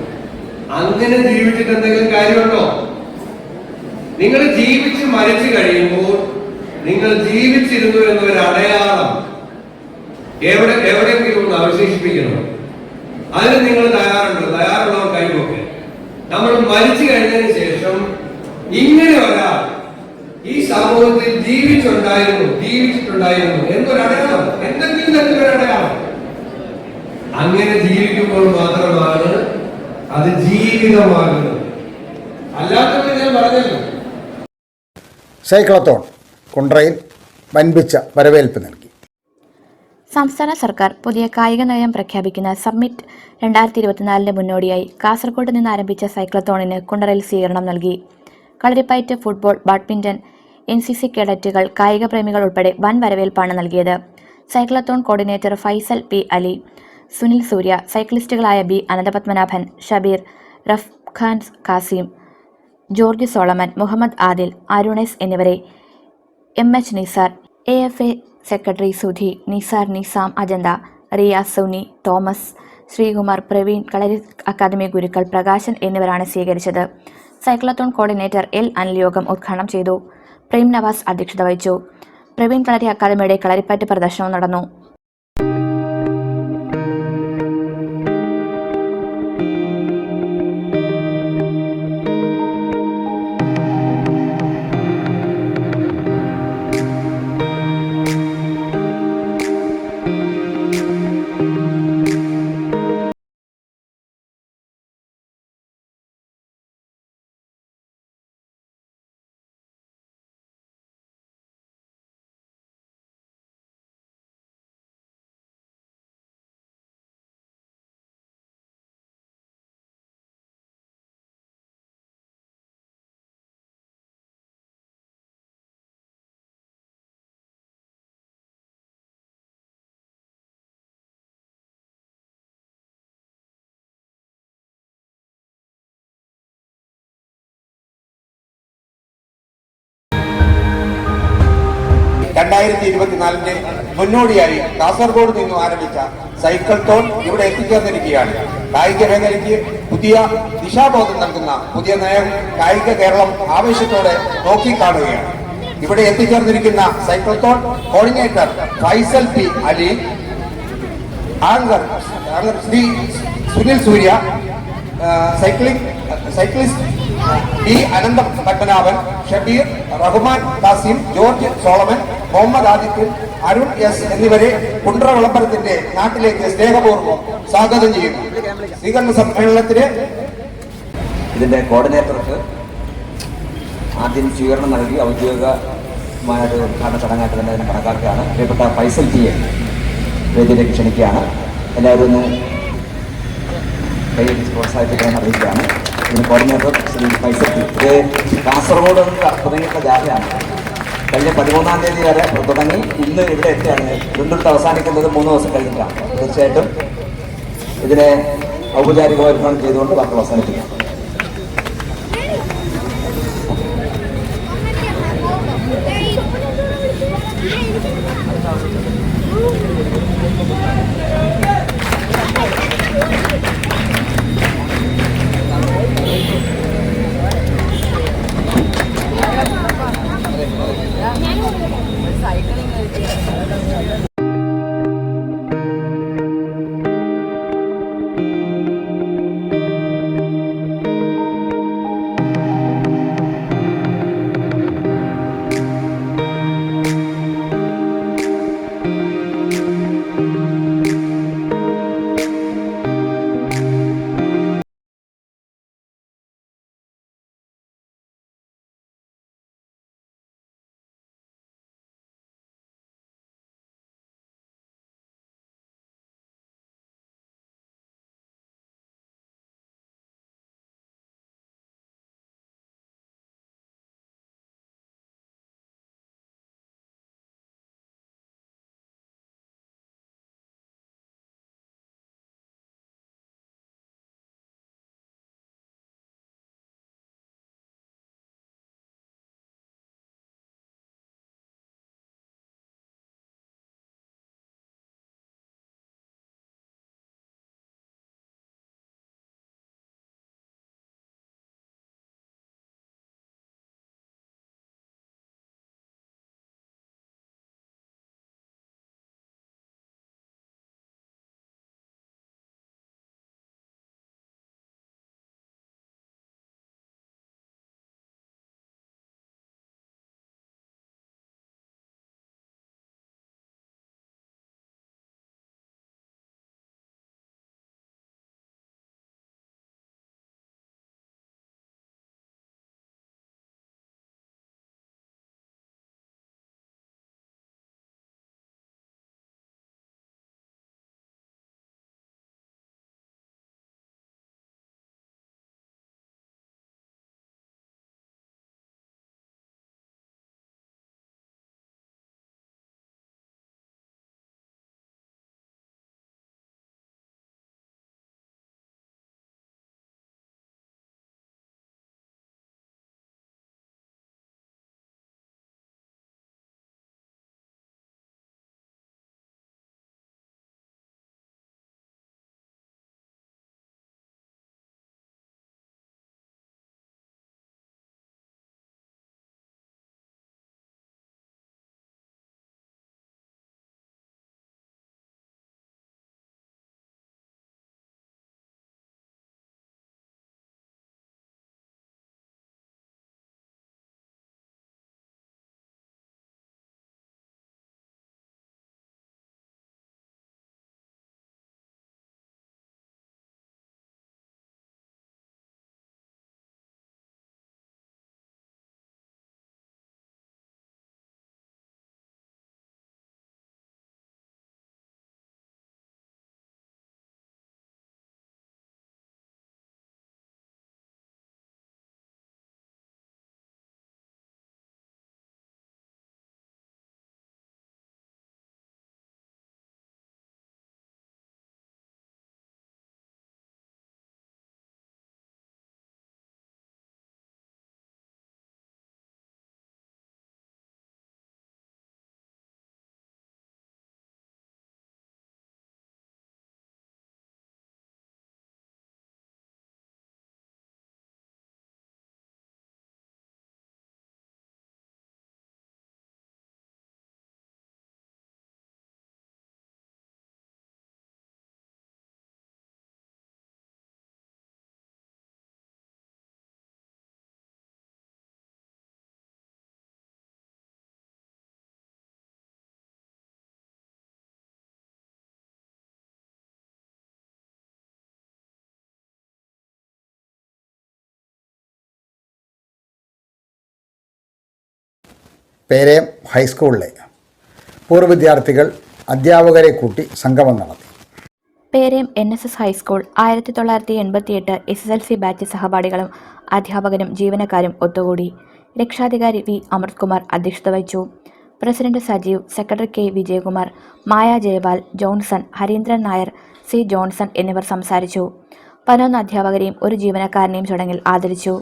അങ്ങനെ ജീവിച്ചിട്ട് എന്തെങ്കിലും കാര്യമുണ്ടോ? നിങ്ങൾ ജീവിച്ച് മരിച്ചു കഴിയുമ്പോൾ നിങ്ങൾ ജീവിച്ചിരുന്നു എന്നൊരു അടയാളം എവിടെയെങ്കിലും ഒന്ന് അവശേഷിപ്പിക്കണം. അതിന് നിങ്ങൾ തയ്യാറുണ്ടോ? തയ്യാറുള്ളവർ കൈവൊക്കെ. നമ്മൾ മരിച്ചു കഴിഞ്ഞതിന് ശേഷം ഇങ്ങനെ ഒരാൾ ഈ സമൂഹത്തിൽ ജീവിച്ചിട്ടുണ്ടായിരുന്നു എന്നൊരടയാളം, എന്തെങ്കിലും തരത്തിലൊരു അടയാളം. അങ്ങനെ ജീവിക്കുമ്പോൾ മാത്രമാണ് അത് ജീവിതമാകുന്നത്. അല്ലാത്തത് ഞാൻ പറഞ്ഞല്ലോ. സൈക്ലത്തോൺ കുണ്ട്രയിൽ വൻപിച്ച വരവേൽപ്പ് നൽകി. സംസ്ഥാന സർക്കാർ പുതിയ കായിക നയം പ്രഖ്യാപിക്കുന്ന സബ്മിറ്റ് 2024 മുന്നോടിയായി കാസർഗോഡ് നിന്ന് ആരംഭിച്ച സൈക്ലത്തോണിന് കുണ്ട്രയിൽ സ്വീകരണം നൽകി. കളരിപ്പയറ്റ്, ഫുട്ബോൾ, ബാഡ്മിന്റൺ, NCC കേഡറ്റുകൾ, കായിക പ്രേമികൾ ഉൾപ്പെടെ വൻ വരവേൽപ്പാണ് നൽകിയത്. Cyclothon coordinator Faisal P. Ali, Sunil Surya, സൈക്ലിസ്റ്റുകളായ B. Ananthapadmanabhan, Shabeer, Rafkhan Kasim, George Solomon, Muhammad Adil, Arunesh എന്നിവരെ MH Nisar, AFA secretary Sudhi, Nisar, Nizam, Ajantha, Riyas, Suni, Thomas, Sreekumar, Praveen, kalari academy ഗുരുക്കൾ, പ്രകാശൻ എന്നിവരാണ് സ്വീകരിച്ചത്. Cyclothon coordinator L. അനിൽ യോഗം ഉദ്ഘാടനം ചെയ്തു. പ്രേം നവാസ് അധ്യക്ഷത വഹിച്ചു. പ്രവീൺ കളരി അക്കാദമിയുടെ കളരിപ്പയറ്റ് പ്രദർശനവും നടന്നു. 2024 മുന്നോടിയായി കാസർഗോഡ് നിന്നും ആരംഭിച്ച സൈക്കിൾ തോൺ ഇവിടെ എത്തിച്ചേർന്നിരിക്കുകയാണ്. കായിക മേഖലയ്ക്ക് പുതിയ ദിശാബോധം നൽകുന്ന പുതിയ നയം കായിക കേരളം ആവേശത്തോടെ നോക്കിക്കാണുകയാണ്. ഇവിടെ എത്തിച്ചേർന്നിരിക്കുന്ന cyclothon coordinator Faisal P Ali, anchor Shri Sunil Surya, cyclist T Anantha Padmanabhan, Shabeer, Rahman Kasim, George Solomon, Muhammad Adithyan, Arun S എന്നിവരെ കുണ്ട്ര വിളംബരത്തിന്റെ നാട്ടിലേക്ക് സ്നേഹപൂർവ്വം സ്വാഗതം ചെയ്യുന്നു. സ്വീകരണ സമ്മേളനത്തിന് ഇതിന്റെ കോർഡിനേറ്റർക്ക് ആദ്യം സ്വീകരണം നൽകി ഔദ്യോഗികമായ ഒരു ഉദ്ഘാടന ചടങ്ങായിട്ട് തന്നെ അതിനെ കണക്കാക്കുകയാണ്. പ്രിയപ്പെട്ട ഫൈസൽ ടി എ വേദിയിലേക്ക് ക്ഷണിക്കുകയാണ്. എല്ലാവരും ഒന്ന് കൈയടിച്ച് പ്രോത്സാഹിപ്പിക്കാൻ അറിയിക്കുകയാണ്. ഇതിന് കോർഡിനേറ്റർ ശ്രീ ഫൈസൽ ടി. ഇത് കാസർഗോഡ് തുടങ്ങിയിട്ടുള്ള ജാഥയാണ്. കഴിഞ്ഞ 13-ാം തീയതി വരെ തുടങ്ങി ഇന്ന് ഇവിടെ എത്തിയാണ്. തിരുവനന്തപുരത്ത് അവസാനിക്കുന്നത് 3 ദിവസം കഴിഞ്ഞിട്ടാണ്. തീർച്ചയായിട്ടും ഇതിനെ ഔപചാരികമായി ഉദ്ഘാടനം ചെയ്തുകൊണ്ട് വാക്കുകൾ അവസാനിപ്പിക്കാം. പേരയം ഹൈസ്കൂളിലെ പൂർവ്വ വിദ്യാർത്ഥികൾ അധ്യാപകരെ കൂട്ടി സംഗമം നടത്തി. Perayam NSS high school 1988 SSLC batch സഹപാഠികളും അധ്യാപകരും ജീവനക്കാരും ഒത്തുകൂടി. രക്ഷാധികാരി V. അമൃത്കുമാർ അധ്യക്ഷത വഹിച്ചു. President Sajeev, secretary K. Vijayakumar, Maya Jayapal, Johnson, Harindran Nair, C. Johnson എന്നിവർ സംസാരിച്ചു. 11 അധ്യാപകരെയും ഒരു ജീവനക്കാരനെയും ചടങ്ങിൽ ആദരിച്ചു.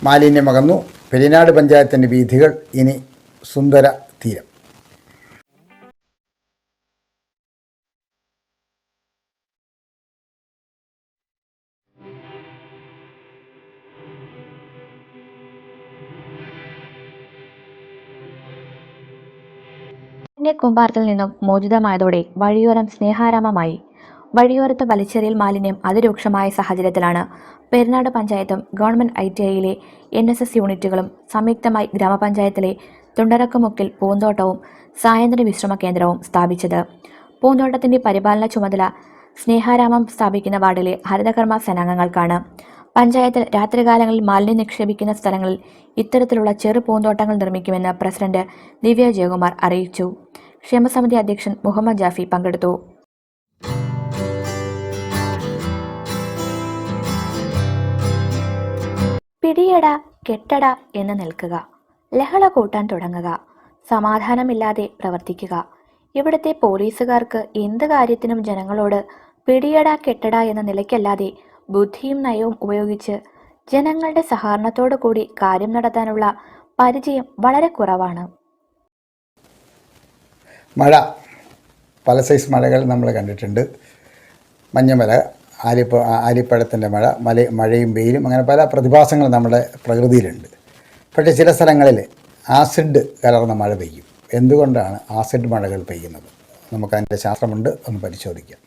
മാലിന്യമകന്നു. പെരിനാട് പഞ്ചായത്തിൻ്റെ വീഥികൾ ഇനി സുന്ദര തീരം. കൂമ്പാരത്തിൽ നിന്നും മോചിതമായതോടെ വഴിയോരം സ്നേഹാരാമമായി. വഴിയോരത്ത് വലിച്ചെറിയൽ മാലിന്യം അതിരൂക്ഷമായ സാഹചര്യത്തിലാണ് പെരിനാട് പഞ്ചായത്തും ഗവൺമെന്റ് ITIയിലെ NSS യൂണിറ്റുകളും സംയുക്തമായി ഗ്രാമപഞ്ചായത്തിലെ തുണ്ടരക്കുമുക്കിൽ പൂന്തോട്ടവും സായന്ത്ര്യ വിശ്രമ കേന്ദ്രവും സ്ഥാപിച്ചത്. പൂന്തോട്ടത്തിന്റെ പരിപാലന ചുമതല സ്നേഹാരാമം സ്ഥാപിക്കുന്ന വാർഡിലെ ഹരിതകർമ്മ സേനാംഗങ്ങൾക്കാണ്. പഞ്ചായത്തിൽ രാത്രികാലങ്ങളിൽ മാലിന്യം നിക്ഷേപിക്കുന്ന സ്ഥലങ്ങളിൽ ഇത്തരത്തിലുള്ള ചെറു പൂന്തോട്ടങ്ങൾ നിർമ്മിക്കുമെന്ന് പ്രസിഡന്റ് ദിവ്യ ജയകുമാർ അറിയിച്ചു. ക്ഷേമസമിതി അധ്യക്ഷൻ മുഹമ്മദ് ജാഫി പങ്കെടുത്തു. പിടിയട കെട്ടട എന്ന് നിൽക്കുക, ലഹള കൂട്ടാൻ തുടങ്ങുക, സമാധാനമില്ലാതെ പ്രവർത്തിക്കുക. ഇവിടുത്തെ പോലീസുകാർക്ക് എന്ത് കാര്യത്തിനും ജനങ്ങളോട് പിടിയട കെട്ടട എന്ന നിലയ്ക്കല്ലാതെ ബുദ്ധിയും നയവും ഉപയോഗിച്ച് ജനങ്ങളുടെ സഹകരണത്തോടു കൂടി കാര്യം നടത്താനുള്ള പരിചയം വളരെ കുറവാണ്. മഴ, പല സൈസ് മഴകൾ നമ്മൾ കണ്ടിട്ടുണ്ട്. മഞ്ഞമല, ആലിപ്പഴത്തിൻ്റെ മഴ, മഴയും വെയിലും, അങ്ങനെ പല പ്രതിഭാസങ്ങളും നമ്മുടെ പ്രകൃതിയിലുണ്ട്. പക്ഷേ ചില സ്ഥലങ്ങളിൽ ആസിഡ് കലർന്ന മഴ പെയ്യും. എന്തുകൊണ്ടാണ് ആസിഡ് മഴകൾ പെയ്യുന്നത്? നമുക്കതിൻ്റെ ശാസ്ത്രമുണ്ട്, ഒന്ന് പരിശോധിക്കാം.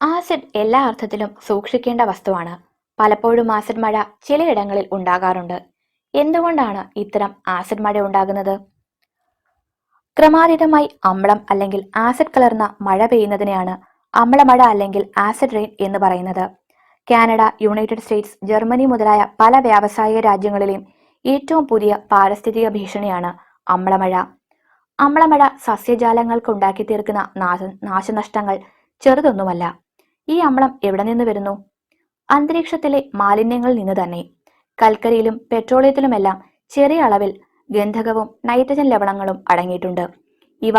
ആസിഡ് എല്ലാ അർത്ഥത്തിലും സൂക്ഷിക്കേണ്ട വസ്തുവാണ്. പലപ്പോഴും ആസിഡ് മഴ ചിലയിടങ്ങളിൽ ഉണ്ടാകാറുണ്ട്. എന്തുകൊണ്ടാണ് ഇത്തരം ആസിഡ് മഴ ഉണ്ടാകുന്നത്? ക്രമാതീതമായി അമ്ലം അല്ലെങ്കിൽ ആസിഡ് കലർന്ന മഴ പെയ്യുന്നതിനെയാണ് അമ്ലമഴ അല്ലെങ്കിൽ ആസിഡ് റെയിൻ എന്ന് പറയുന്നത്. കാനഡ, യുണൈറ്റഡ് സ്റ്റേറ്റ്സ്, ജർമ്മനി മുതലായ പല വ്യാവസായിക രാജ്യങ്ങളിലെയും ഏറ്റവും പുതിയ പാരിസ്ഥിതിക ഭീഷണിയാണ് അമ്ലമഴ. അമ്ലമഴ സസ്യജാലങ്ങൾക്ക് ഉണ്ടാക്കി തീർക്കുന്ന നാശനഷ്ടങ്ങൾ ചെറുതൊന്നുമല്ല. ഈ അമ്ലം എവിടെ നിന്ന് വരുന്നു? അന്തരീക്ഷത്തിലെ മാലിന്യങ്ങളിൽ നിന്ന് തന്നെ. കൽക്കരിയിലും പെട്രോളിയത്തിലുമെല്ലാം ചെറിയ അളവിൽ ഗന്ധകവും നൈട്രജൻ ലവണങ്ങളും അടങ്ങിയിട്ടുണ്ട്. ഇവ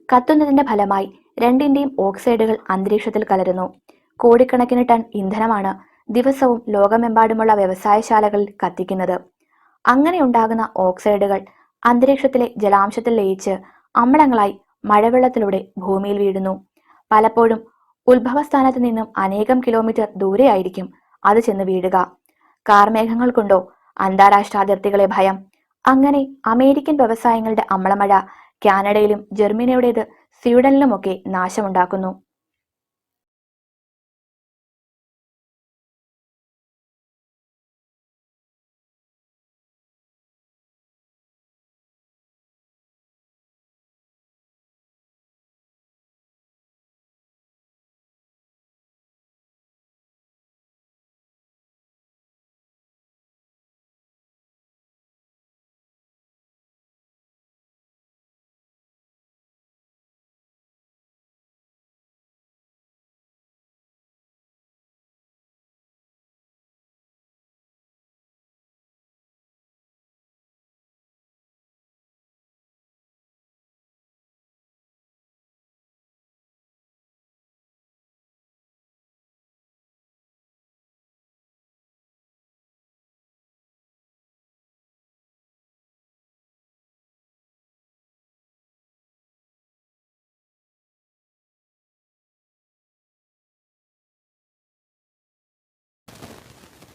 കത്തുന്നതിന്റെ ഫലമായി രണ്ടിന്റെയും ഓക്സൈഡുകൾ അന്തരീക്ഷത്തിൽ കലരുന്നു. കോടിക്കണക്കിന് ടൺ ഇന്ധനമാണ് ദിവസവും ലോകമെമ്പാടുമുള്ള വ്യവസായശാലകളിൽ കത്തിക്കുന്നത്. അങ്ങനെ ഉണ്ടാകുന്ന ഓക്സൈഡുകൾ അന്തരീക്ഷത്തിലെ ജലാംശത്തിൽ ലയിച്ച് അമ്ലങ്ങളായി മഴവെള്ളത്തിലൂടെ ഭൂമിയിൽ വീഴുന്നു. പലപ്പോഴും ഉത്ഭവസ്ഥാനത്ത് നിന്നും അനേകം കിലോമീറ്റർ ദൂരെയായിരിക്കും അത് ചെന്ന് വീഴുക. കാർമേഘങ്ങൾ കൊണ്ടോ അന്താരാഷ്ട്ര അതിർത്തികളെ ഭയം. അങ്ങനെ അമേരിക്കൻ വ്യവസായങ്ങളുടെ അമ്ലമഴ കാനഡയിലും ജർമ്മനിയുടേത് സ്വീഡനിലുമൊക്കെ നാശമുണ്ടാക്കുന്നു.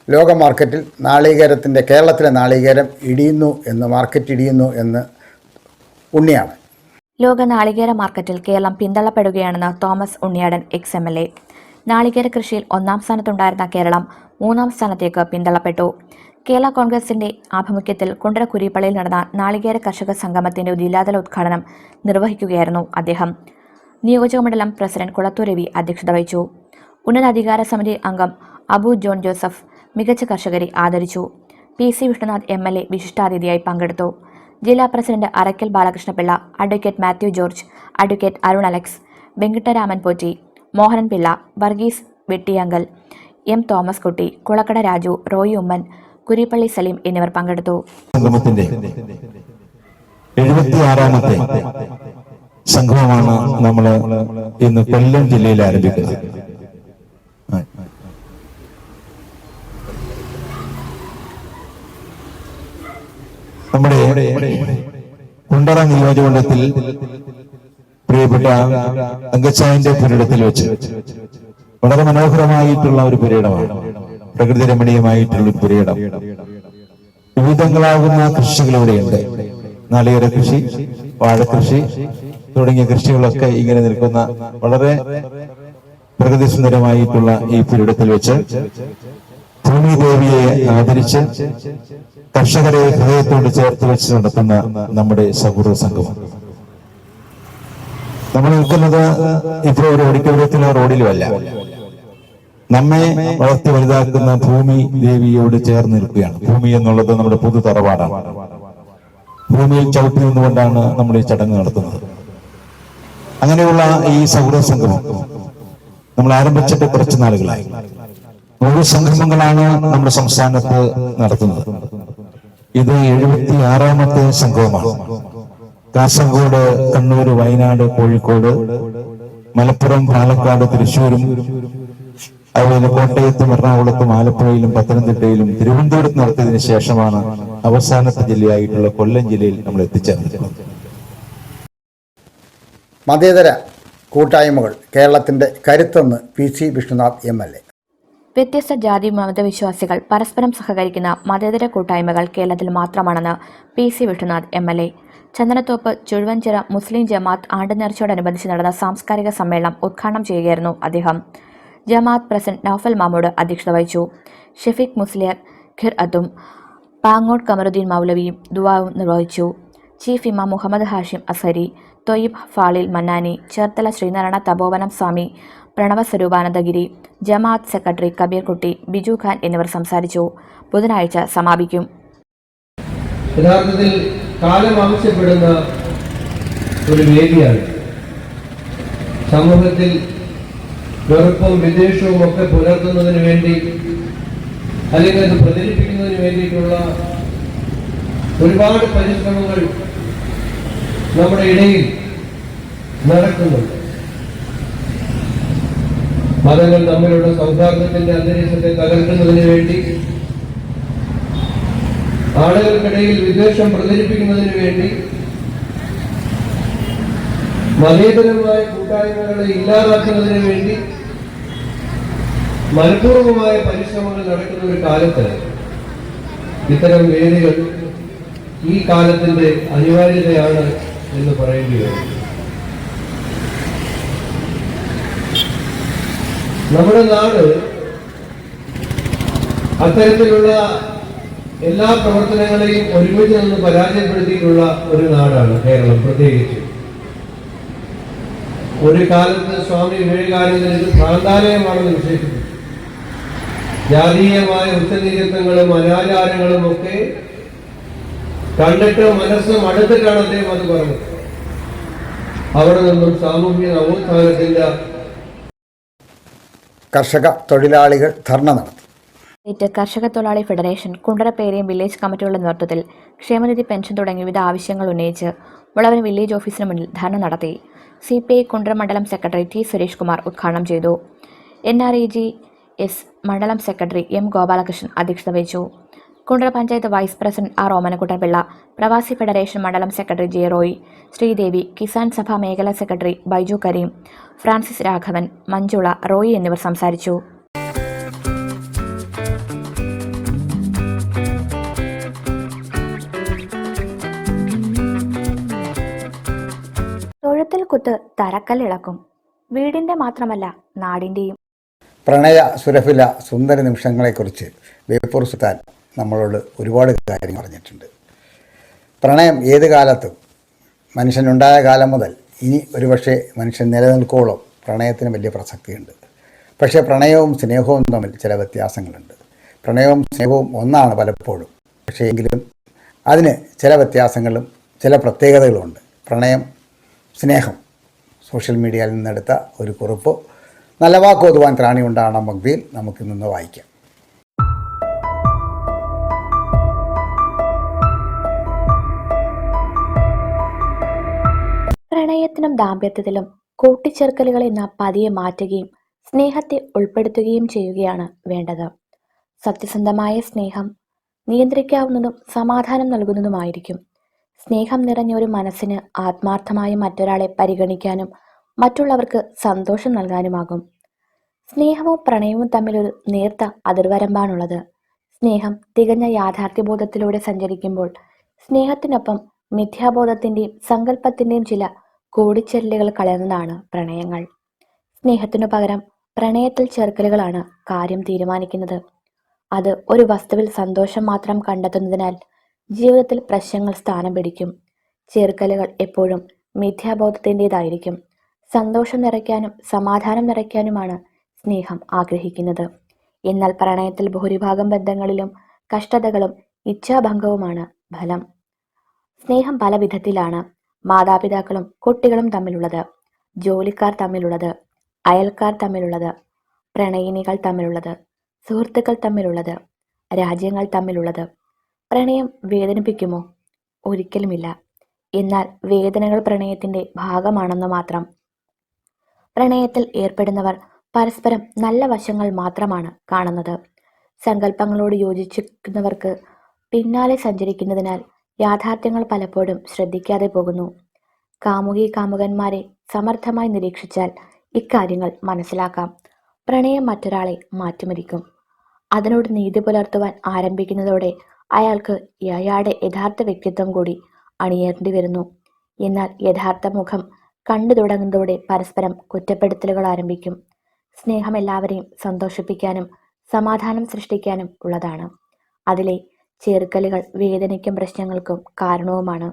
ലോക മാർക്കറ്റിൽ നാളികേരത്തിൻ്റെ കേരളത്തിലെ നാളികേരം ഇടിയുന്നു എന്ന് മാർക്കറ്റ് ഇടിയുന്നു എന്ന് ഉണ്ണിയാണ്. ലോക നാളികേര മാർക്കറ്റിൽ കേരളം പിന്തള്ളപ്പെടുകയാണെന്ന് തോമസ് ഉണ്ണിയാടൻ XMLA. നാളികേര കൃഷിയിൽ 1-ാം സ്ഥാനത്തുണ്ടായിരുന്ന കേരളം 3-ാം സ്ഥാനത്തേക്ക് പിന്തള്ളപ്പെട്ടു. കേരള കോൺഗ്രസിന്റെ ആഭിമുഖ്യത്തിൽ കുണ്ടറ കുരിപ്പള്ളിയിൽ നടന്ന നാളികേര കർഷക സംഗമത്തിന്റെ ജില്ലാതല ഉദ്ഘാടനം നിർവഹിക്കുകയായിരുന്നു അദ്ദേഹം. നിയോജകമണ്ഡലം പ്രസിഡന്റ് കുളത്തൂർ രവി അധ്യക്ഷത വഹിച്ചു. ഉന്നതാധികാര സമിതി അംഗം അബു ജോൺ ജോസഫ് മികച്ച കർഷകരെ ആദരിച്ചു. PC വിഷ്ണുനാഥ് MLA വിശിഷ്ടാതിഥിയായി പങ്കെടുത്തു. ജില്ലാ president Arakkal Balakrishnapillai, advocate Mathew George, advocate Arun Alex, Venkittaraman Potti, Mohanan Pillai, Varghese Vettiyankal, M Thomas Kutty, Kulakkada Raju, Roy Oommen, Kurippally Saleem എന്നിവർ പങ്കെടുത്തു. സംഗമത്തിന്റെ 76ാമത്തെ സംഗമമാണ് നമ്മൾ ഇന്ന് കൊല്ലം ജില്ലയിൽ ആരംഭിക്കുന്നത്. നമ്മുടെ കുണ്ടറ നിയോജകമണ്ഡലത്തിൽ പ്രിയപ്പെട്ട അങ്കച്ചായന്റെ പുരയിടത്തിൽ വെച്ച് വളരെ മനോഹരമായിട്ടുള്ള ഒരു പുരയിടമാണ്. പ്രകൃതി രമണീയമായിട്ടുള്ള ഒരു പുരയിടം. വിവിധങ്ങളാകുന്ന കൃഷികളിവിടെയുണ്ട്. നാളികേര കൃഷി, വാഴകൃഷി തുടങ്ങിയ കൃഷികളൊക്കെ ഇങ്ങനെ നിൽക്കുന്ന വളരെ പ്രകൃതി സുന്ദരമായിട്ടുള്ള ഈ പുരയിടത്തിൽ വെച്ച് ഭൂമി ദേവിയെ ആദരിച്ച് കർഷകരെ ഹൃദയത്തോട് ചേർത്ത് വെച്ച് നടത്തുന്ന നമ്മുടെ സൗഹൃദ സംഗമം. നമ്മൾ നിൽക്കുന്നത് ഇപ്പോൾ ഒരു ഓഡിറ്റോറിയത്തിലോ റോഡിലുമല്ല. നമ്മെ വളർത്തി വലുതാക്കുന്ന ഭൂമി ദേവിയോട് ചേർന്ന് നിൽക്കുകയാണ്. ഭൂമി എന്നുള്ളത് നമ്മുടെ പൊതു തറവാടാണ്. ഭൂമിയിൽ ചവിട്ടി നിന്നുകൊണ്ടാണ് നമ്മൾ ഈ ചടങ്ങ് നടത്തുന്നത്. അങ്ങനെയുള്ള ഈ സൗഹൃദ സംഗമം നമ്മൾ ആരംഭിച്ചിട്ട് കുറച്ചു നാളുകളായി. 100 സംഗമങ്ങളാണ് നമ്മുടെ സംസ്ഥാനത്ത് നടത്തുന്നത്. ഇത് 76ാമത്തെ സംഗമമാണ്. കാസർഗോഡ്, കണ്ണൂർ, വയനാട്, കോഴിക്കോട്, മലപ്പുറം, പാലക്കാട്, തൃശ്ശൂരും അതുപോലെ കോട്ടയത്തും എറണാകുളത്തും ആലപ്പുഴയിലും പത്തനംതിട്ടയിലും തിരുവനന്തപുരത്ത് നടത്തിയതിനു ശേഷമാണ് അവസാനത്തെ ജില്ലയായിട്ടുള്ള കൊല്ലം ജില്ലയിൽ നമ്മൾ എത്തിച്ചേർന്നിട്ടുള്ളത്. മതേതര കൂട്ടായ്മകൾ കേരളത്തിൻ്റെ കരുത്തെന്ന് PC വിഷ്ണുനാഥ് MLA. വ്യത്യസ്ത ജാതി മതവിശ്വാസികൾ പരസ്പരം സഹകരിക്കുന്ന മതേതര കൂട്ടായ്മകൾ കേരളത്തിൽ മാത്രമാണെന്ന് PC വിഷ്ണുനാഥ് MLA. ചന്ദനത്തോപ്പ് ചുഴുവൻചിറ മുസ്ലിം ജമാഅത്ത് ആണ്ടുനേർച്ചയോടനുബന്ധിച്ച് നടന്ന സാംസ്കാരിക സമ്മേളനം ഉദ്ഘാടനം ചെയ്യുകയായിരുന്നു അദ്ദേഹം. ജമാഅത്ത് പ്രസിഡന്റ് നൌഫൽ മാമൂഡ് അധ്യക്ഷത വഹിച്ചു. ഷെഫീഖ് മുസ്ലിയർ ഖിർഅത്തും പാങ്ങോട് കമറുദ്ദീൻ മൗലവിയും ദുആവും നിർവഹിച്ചു. ചീഫ് ഇമാം മുഹമ്മദ് ഹാഷിം അസരി, തൊയ്യബ് ഫാളിൽ മന്നാനി, ചേർത്തല ശ്രീനാരായണ തപോവനം സ്വാമി, പ്രണവ സ്വരൂപാനന്ദഗിരി, ജമാഅത്ത് സെക്രട്ടറി കബീർകുട്ടി, ബിജു ഖാൻ എന്നിവർ സംസാരിച്ചു. ബുധനാഴ്ച സമാപിക്കും. യഥാർത്ഥത്തിൽ കാലം ആവശ്യപ്പെടുന്ന ഒരു വേദിയാണ്. സമൂഹത്തിൽ വെറുപ്പും വിദ്വേഷവും ഒക്കെ പുലർത്തുന്നതിന് വേണ്ടി അല്ലെങ്കിൽ അത് പ്രചരിപ്പിക്കുന്നതിന് വേണ്ടിയിട്ടുള്ള ഒരുപാട് പരിശ്രമങ്ങൾ നമ്മുടെ ഇടയിൽ നടക്കുന്നുണ്ട്. മതങ്ങൾ തമ്മിലുള്ള സൗഹാർദ്ദത്തിന്റെ അന്തരീക്ഷത്തെ തകർക്കുന്നതിന് വേണ്ടി, ആളുകൾക്കിടയിൽ വിദ്വേഷം പ്രചരിപ്പിക്കുന്നതിന് വേണ്ടി, മതേതരമായ കൂട്ടായ്മകളെ ഇല്ലാതാക്കുന്നതിന് വേണ്ടി മനഃപൂർവമായ പരിശ്രമങ്ങൾ നടക്കുന്ന ഒരു കാലത്ത് ഇത്തരം വേദികൾ ഈ കാലത്തിന്റെ അനിവാര്യതയാണ് എന്ന് പറയേണ്ടി വരും. നമ്മുടെ നാട് അത്തരത്തിലുള്ള എല്ലാ പ്രവർത്തനങ്ങളെയും ഒരുമിച്ച് നിന്ന് പരാജയപ്പെടുത്തിയിട്ടുള്ള ഒരു നാടാണ് കേരളം. പ്രത്യേകിച്ച് ഒരു കാലത്ത് സ്വാമി വിവേകാനന്ദൻ ഇത് ഭ്രാന്താലയമാണെന്ന് വിശേഷിപ്പിച്ചു. ജാതീയമായ ഉച്ചനീചത്വങ്ങളും അനാചാരങ്ങളും ഒക്കെ കണ്ടിട്ട് മനസ്സ് മടുത്തിട്ടാണ് അദ്ദേഹം അത് പറഞ്ഞത്. അവിടെ നിന്നും സാമൂഹിക നവോത്ഥാനത്തിന്റെ കർഷക തൊഴിലാളികൾ ധർണ നടത്തി. കർഷക തൊഴിലാളി ഫെഡറേഷൻ കുണ്ടറ പേരയം വില്ലേജ് കമ്മിറ്റിയുടെ നേതൃത്വത്തിൽ ക്ഷേമനിധി പെൻഷൻ തുടങ്ങിയ വിവിധ ആവശ്യങ്ങൾ ഉന്നയിച്ച് മുളവൻ വില്ലേജ് ഓഫീസിന് മുന്നിൽ ധർണ നടത്തി. CPI കുണ്ടറ മണ്ഡലം സെക്രട്ടറി T. സുരേഷ് കുമാർ ഉദ്ഘാടനം ചെയ്തു. NRAGS മണ്ഡലം സെക്രട്ടറി M. ഗോപാലകൃഷ്ണൻ അധ്യക്ഷത വഹിച്ചു. Kundara panchayat vice president R. Omanakuttanpillai, Pravasi federation മണ്ഡലം സെക്രട്ടറി J. റോയ്, ശ്രീദേവി, കിസാൻ സഭ മേഖലാ സെക്രട്ടറി ബൈജു കരീം, ഫ്രാൻസിസ് രാഘവൻ, മഞ്ജുള, റോയി എന്നിവർ സംസാരിച്ചു. തൊഴുത്തിൽ കുത്ത് തറക്കല്ലിളക്കും. വീടിന്റെ മാത്രമല്ല നാടിന്റെയും. പ്രണയ സുരഭില സുന്ദര നിമിഷങ്ങളെക്കുറിച്ച് ബേപ്പൂർ സുൽത്താൻ നമ്മളോട് ഒരുപാട് കാര്യങ്ങൾ പറഞ്ഞിട്ടുണ്ട്. പ്രണയം ഏത് കാലത്തും മനുഷ്യനുണ്ടായ കാലം മുതൽ ഇനി ഒരുപക്ഷെ മനുഷ്യൻ നിലനിൽക്കോളം പ്രണയത്തിന് വലിയ പ്രസക്തിയുണ്ട്. പക്ഷേ പ്രണയവും സ്നേഹവും തമ്മിൽ ചില വ്യത്യാസങ്ങളുണ്ട്. പ്രണയവും സ്നേഹവും ഒന്നാണ് പലപ്പോഴും, പക്ഷേ എങ്കിലും അതിന് ചില വ്യത്യാസങ്ങളും ചില പ്രത്യേകതകളുമുണ്ട്. പ്രണയം, സ്നേഹം സോഷ്യൽ മീഡിയയിൽ നിന്നെടുത്ത ഒരു കുറിപ്പ്. നല്ല വാക്കോതുവാൻ ത്രാണി ഉണ്ടാകണം പങ്ക്തിയിൽ നമുക്കിന്ന് വായിക്കാം. പ്രണയത്തിനും ദാമ്പത്യത്തിലും കൂട്ടിച്ചേർക്കലുകളെ നാം പതിയെ മാറ്റുകയും സ്നേഹത്തെ ഉൾപ്പെടുത്തുകയും ചെയ്യുകയാണ് വേണ്ടത്. സത്യസന്ധമായ സ്നേഹം നിയന്ത്രിക്കാവുന്നതും സമാധാനം നൽകുന്നതുമായിരിക്കും. സ്നേഹം നിറഞ്ഞ ഒരു മനസ്സിന് ആത്മാർത്ഥമായി മറ്റൊരാളെ പരിഗണിക്കാനും മറ്റുള്ളവർക്ക് സന്തോഷം നൽകാനുമാകും. സ്നേഹവും പ്രണയവും തമ്മിലൊരു നേർത്ത അതിർവരമ്പാണുള്ളത്. സ്നേഹം തികഞ്ഞ യാഥാർത്ഥ്യബോധത്തിലൂടെ സഞ്ചരിക്കുമ്പോൾ സ്നേഹത്തിനൊപ്പം മിഥ്യാബോധത്തിൻ്റെയും സങ്കല്പത്തിൻ്റെയും ചില കൂടിച്ചേരലുകൾ കലർന്നതാണ് പ്രണയങ്ങൾ. സ്നേഹത്തിനു പകരം പ്രണയത്തിൽ ചേർക്കലുകളാണ് കാര്യം തീരുമാനിക്കുന്നത്. അത് ഒരു വസ്തുവിൽ സന്തോഷം മാത്രം കണ്ടെത്തുന്നതിനാൽ ജീവിതത്തിൽ പ്രശ്നങ്ങൾ സ്ഥാനം പിടിക്കും. ചേർക്കലുകൾ എപ്പോഴും മിഥ്യാബോധത്തിൻ്റെതായിരിക്കും. സന്തോഷം നിറയ്ക്കാനും സമാധാനം നിറയ്ക്കാനുമാണ് സ്നേഹം ആഗ്രഹിക്കുന്നത്. എന്നാൽ പ്രണയത്തിൽ ഭൂരിഭാഗം ബന്ധങ്ങളിലും കഷ്ടതകളും ഇച്ഛാഭംഗവുമാണ് ഫലം. സ്നേഹം പല വിധത്തിലാണ്. മാതാപിതാക്കളും കുട്ടികളും തമ്മിലുള്ളത്, ജോലിക്കാർ തമ്മിലുള്ളത്, അയൽക്കാർ തമ്മിലുള്ളത്, പ്രണയിനികൾ തമ്മിലുള്ളത്, സുഹൃത്തുക്കൾ തമ്മിലുള്ളത്, രാജ്യങ്ങൾ തമ്മിലുള്ളത്. പ്രണയം വേദനിപ്പിക്കുമോ? ഒരിക്കലുമില്ല. എന്നാൽ വേദനകൾ പ്രണയത്തിൻ്റെ ഭാഗമാണെന്ന് മാത്രം. പ്രണയത്തിൽ ഏർപ്പെടുന്നവർ പരസ്പരം നല്ല വശങ്ങൾ മാത്രമാണ് കാണുന്നത്. സങ്കല്പങ്ങളോട് യോജിക്കുന്നവർക്ക് പിന്നാലെ സഞ്ചരിക്കുന്നതിനാൽ യാഥാർത്ഥ്യങ്ങൾ പലപ്പോഴും ശ്രദ്ധിക്കാതെ പോകുന്നു. കാമുകി കാമുകന്മാരെ സമർത്ഥമായി നിരീക്ഷിച്ചാൽ ഇക്കാര്യങ്ങൾ മനസ്സിലാക്കാം. പ്രണയം മറ്റൊരാളെ മാറ്റിമറിക്കും. അതിനോട് നീതി പുലർത്തുവാൻ ആരംഭിക്കുന്നതോടെ അയാൾക്ക് അയാളുടെ യഥാർത്ഥ വ്യക്തിത്വം കൂടി അണിയേണ്ടി വരുന്നു. എന്നാൽ യഥാർത്ഥ മുഖം കണ്ടു തുടങ്ങുന്നതോടെ പരസ്പരം കുറ്റപ്പെടുത്തലുകൾ ആരംഭിക്കും. സ്നേഹം എല്ലാവരെയും സന്തോഷിപ്പിക്കാനും സമാധാനം സൃഷ്ടിക്കാനും ഉള്ളതാണ്. അതിലെ ചേർക്കലുകൾ വേദനയ്ക്കും പ്രശ്നങ്ങൾക്കും കാരണവുമാണ്.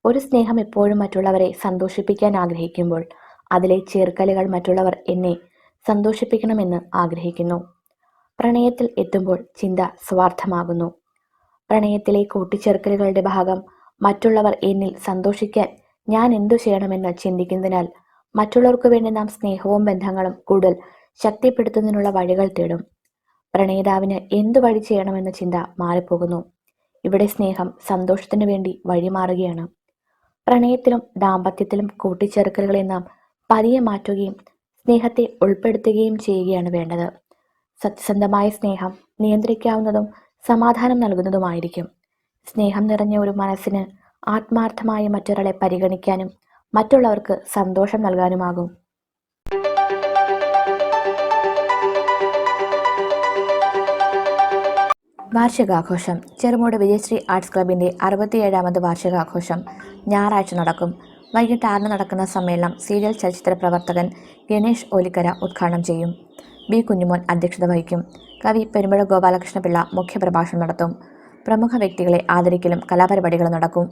ഒരു സ്നേഹം എപ്പോഴും മറ്റുള്ളവരെ സന്തോഷിപ്പിക്കാൻ ആഗ്രഹിക്കുമ്പോൾ അതിലെ ചേർക്കലുകൾ മറ്റുള്ളവർ എന്നെ സന്തോഷിപ്പിക്കണമെന്ന് ആഗ്രഹിക്കുന്നു. പ്രണയത്തിൽ എത്തുമ്പോൾ ചിന്ത സ്വാർത്ഥമാകുന്നു. പ്രണയത്തിലെ കൂട്ടിച്ചേർക്കലുകളുടെ ഭാഗം മറ്റുള്ളവർ എന്നിൽ സന്തോഷിക്കാൻ ഞാൻ എന്തു ചെയ്യണമെന്ന് ചിന്തിക്കുന്നതിനാൽ മറ്റുള്ളവർക്ക് വേണ്ടി നാം സ്നേഹവും ബന്ധങ്ങളും കൂടുതൽ ശക്തിപ്പെടുത്തുന്നതിനുള്ള വഴികൾ തേടും. പ്രണയിതാവിന് എന്തു വഴി ചെയ്യണമെന്ന ചിന്ത മാറിപ്പോകുന്നു. ഇവിടെ സ്നേഹം സന്തോഷത്തിനു വേണ്ടി വഴിമാറുകയാണ്. പ്രണയത്തിലും ദാമ്പത്യത്തിലും കൂട്ടിച്ചേർക്കലുകളെ നാം പതിയെ മാറ്റുകയും സ്നേഹത്തെ ഉൾപ്പെടുത്തുകയും ചെയ്യുകയാണ് വേണ്ടത്. സത്യസന്ധമായ സ്നേഹം നിയന്ത്രിക്കാവുന്നതും സമാധാനം നൽകുന്നതുമായിരിക്കും. സ്നേഹം നിറഞ്ഞ ഒരു മനസ്സിന് ആത്മാർത്ഥമായി മറ്റൊരാളെ പരിഗണിക്കാനും മറ്റുള്ളവർക്ക് സന്തോഷം നൽകാനുമാകും. വാർഷികാഘോഷം. ചെറുമൂട് വിജയശ്രീ ആർട്സ് ക്ലബിൻ്റെ 67ാമത് വാർഷികാഘോഷം ഞായറാഴ്ച നടക്കും. വൈകിട്ട് 6 നടക്കുന്ന സമ്മേളനം സീരിയൽ ചലച്ചിത്ര പ്രവർത്തകൻ ഗണേഷ് ഓലിക്കര ഉദ്ഘാടനം ചെയ്യും. ബി കുഞ്ഞുമോൻ അധ്യക്ഷത വഹിക്കും. കവി പെരുമ്പഴ ഗോപാലകൃഷ്ണപിള്ള മുഖ്യപ്രഭാഷണം നടത്തും. പ്രമുഖ വ്യക്തികളെ ആദരിക്കലും കലാപരിപാടികളും നടക്കും.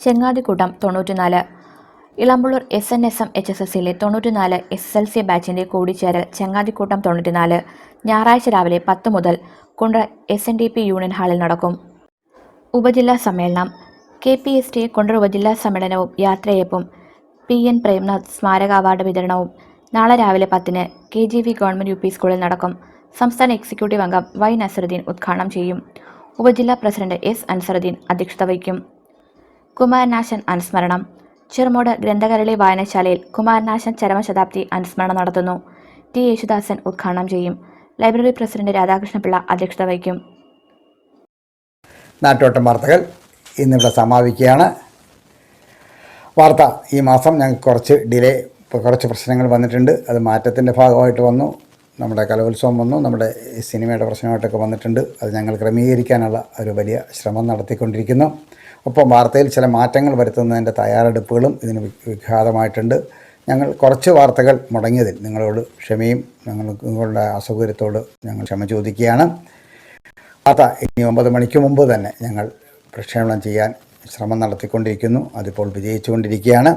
ചെങ്ങാതിക്കൂട്ടം 94. ഇളമ്പുള്ളൂർ SNSM HSSലെ 94 SSLC ബാച്ചിൻ്റെ കൂടിച്ചേരൽ ചെങ്ങാതിക്കൂട്ടം 94 ഞായറാഴ്ച രാവിലെ 10 മുതൽ കുണ്ട്ര SNDP യൂണിയൻ ഹാളിൽ നടക്കും. ഉപജില്ലാ സമ്മേളനം. KPST കുണ്ട്ര ഉപജില്ലാ സമ്മേളനവും യാത്രയയപ്പും PN പ്രേംനാഥ് സ്മാരക അവാർഡ് വിതരണവും നാളെ രാവിലെ 10-ന് KGV ഗവൺമെൻറ് UP സ്കൂളിൽ നടക്കും. സംസ്ഥാന എക്സിക്യൂട്ടീവ് അംഗം Y നസറുദ്ദീൻ ഉദ്ഘാടനം ചെയ്യും. ഉപജില്ലാ പ്രസിഡന്റ് S അൻസറുദ്ദീൻ അധ്യക്ഷത വഹിക്കും. കുമാരനാശൻ അനുസ്മരണം. ചെറുമൂട് ഗ്രന്ഥകരളി വായനശാലയിൽ കുമാരനാശൻ ചരമശതാബ്ദി അനുസ്മരണം നടത്തുന്നു. T യേശുദാസൻ ഉദ്ഘാടനം ചെയ്യും. ലൈബ്രറി പ്രസിഡന്റ് രാധാകൃഷ്ണപിള്ള അധ്യക്ഷത വഹിക്കും. നാട്ടോട്ടം വാർത്തകൾ ഇന്നിവിടെ സമാപിക്കുകയാണ്. വാർത്ത ഈ മാസം ഞങ്ങൾക്ക് കുറച്ച് പ്രശ്നങ്ങൾ വന്നിട്ടുണ്ട്. അത് മാറ്റത്തിൻ്റെ ഭാഗമായിട്ട് വന്നു. നമ്മുടെ കലോത്സവം വന്നു, നമ്മുടെ സിനിമയുടെ പ്രശ്നമായിട്ടൊക്കെ വന്നിട്ടുണ്ട്. അത് ഞങ്ങൾ ക്രമീകരിക്കാനുള്ള ഒരു വലിയ ശ്രമം നടത്തിക്കൊണ്ടിരിക്കുന്നു. ഒപ്പം വാർത്തയിൽ ചില മാറ്റങ്ങൾ വരുത്തുന്നതിൻ്റെ തയ്യാറെടുപ്പുകളും ഇതിന് വിഘാതമായിട്ടുണ്ട്. ഞങ്ങൾ കുറച്ച് വാർത്തകൾ മുടങ്ങിയതിൽ നിങ്ങളോട് ക്ഷമയും നിങ്ങളുടെ അസൗകര്യത്തോട് ഞങ്ങൾ ക്ഷമ ചോദിക്കുകയാണ്. വാർത്ത ഇനി 9 മണിക്ക് മുമ്പ് തന്നെ ഞങ്ങൾ പ്രക്ഷേപണം ചെയ്യാൻ ശ്രമം നടത്തിക്കൊണ്ടിരിക്കുന്നു. അതിപ്പോൾ വിജയിച്ചുകൊണ്ടിരിക്കുകയാണ്.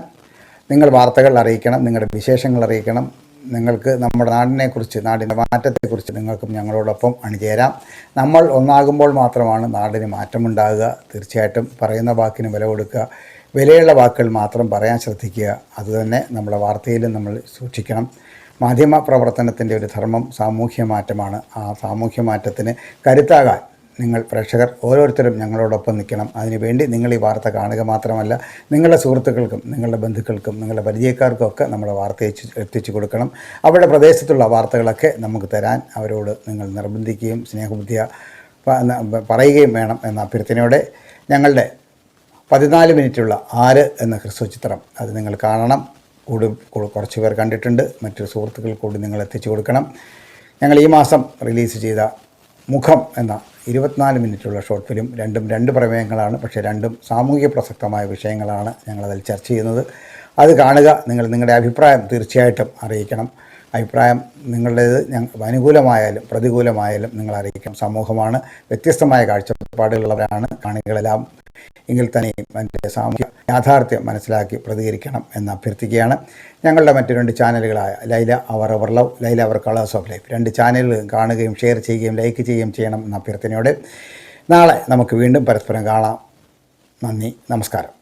നിങ്ങൾ വാർത്തകൾ അറിയിക്കണം, നിങ്ങളുടെ വിശേഷങ്ങൾ അറിയിക്കണം. നിങ്ങൾക്ക് നമ്മുടെ നാടിനെക്കുറിച്ച്, നാടിൻ്റെ മാറ്റത്തെക്കുറിച്ച് നിങ്ങൾക്കും ഞങ്ങളോടൊപ്പം അണിചേരാം. നമ്മൾ ഒന്നാകുമ്പോൾ മാത്രമാണ് നാടിന് മാറ്റമുണ്ടാകുക. തീർച്ചയായിട്ടും പറയുന്ന വാക്കിന് വില കൊടുക്കുക, വിലയുള്ള വാക്കുകൾ മാത്രം പറയാൻ ശ്രദ്ധിക്കുക. അതുതന്നെ നമ്മുടെ വാർത്തയിലും നമ്മൾ സൂക്ഷിക്കണം. മാധ്യമ പ്രവർത്തനത്തിൻ്റെ ഒരു ധർമ്മം സാമൂഹ്യ മാറ്റമാണ്. ആ സാമൂഹ്യ മാറ്റത്തിന് കരുത്താകാൻ നിങ്ങൾ പ്രേക്ഷകർ ഓരോരുത്തരും ഞങ്ങളോടൊപ്പം നിൽക്കണം. അതിനുവേണ്ടി നിങ്ങൾ ഈ വാർത്ത കാണുക മാത്രമല്ല, നിങ്ങളുടെ സുഹൃത്തുക്കൾക്കും നിങ്ങളുടെ ബന്ധുക്കൾക്കും നിങ്ങളുടെ പരിചയക്കാർക്കും ഒക്കെ നമ്മുടെ വാർത്ത എത്തിച്ചു കൊടുക്കണം. അവരുടെ പ്രദേശത്തുള്ള വാർത്തകളൊക്കെ നമുക്ക് തരാൻ അവരോട് നിങ്ങൾ നിർബന്ധിക്കുകയും സ്നേഹബുദ്ധിയ പറയുകയും വേണം എന്ന അഭ്യർത്ഥനയോടെ ഞങ്ങളുടെ 14 മിനിറ്റുള്ള 6 എന്ന ഹ്രസ്വ ചിത്രം അത് നിങ്ങൾ കാണണം. കുറച്ച് പേർ കണ്ടിട്ടുണ്ട്. മറ്റൊരു സുഹൃത്തുക്കൾ കൂടി നിങ്ങൾ എത്തിച്ചു കൊടുക്കണം. ഞങ്ങൾ ഈ മാസം റിലീസ് ചെയ്ത മുഖം എന്ന 24 മിനിറ്റുള്ള ഷോർട്ട് ഫിലിം, രണ്ടും 2 പ്രമേയങ്ങളാണ്. പക്ഷേ രണ്ടും സാമൂഹിക പ്രസക്തമായ വിഷയങ്ങളാണ് ഞങ്ങളതിൽ ചർച്ച ചെയ്യുന്നത്. അത് കാണുക. നിങ്ങളുടെ അഭിപ്രായം തീർച്ചയായിട്ടും അറിയിക്കണം. അഭിപ്രായം നിങ്ങളുടേത് അനുകൂലമായാലും പ്രതികൂലമായാലും നിങ്ങൾ അറിയിക്കണം. സമൂഹമാണ്, വ്യത്യസ്തമായ കാഴ്ചപ്പാടുകളുള്ളവരാണ് കാണികളെല്ലാം. എങ്കിൽ തന്നെയും അതിൻ്റെ സാമൂഹ്യ യാഥാർത്ഥ്യം മനസ്സിലാക്കി പ്രതികരിക്കണം എന്ന് അഭ്യർത്ഥിക്കുകയാണ്. ഞങ്ങളുടെ മറ്റു 2 ചാനലുകളായ Laila our love, Laila our colours of life, 2 ചാനലുകൾ കാണുകയും ഷെയർ ചെയ്യുകയും ലൈക്ക് ചെയ്യുകയും ചെയ്യണം എന്ന അഭ്യർത്ഥനയോടെ നാളെ നമുക്ക് വീണ്ടും പരസ്പരം കാണാം. നന്ദി, നമസ്കാരം.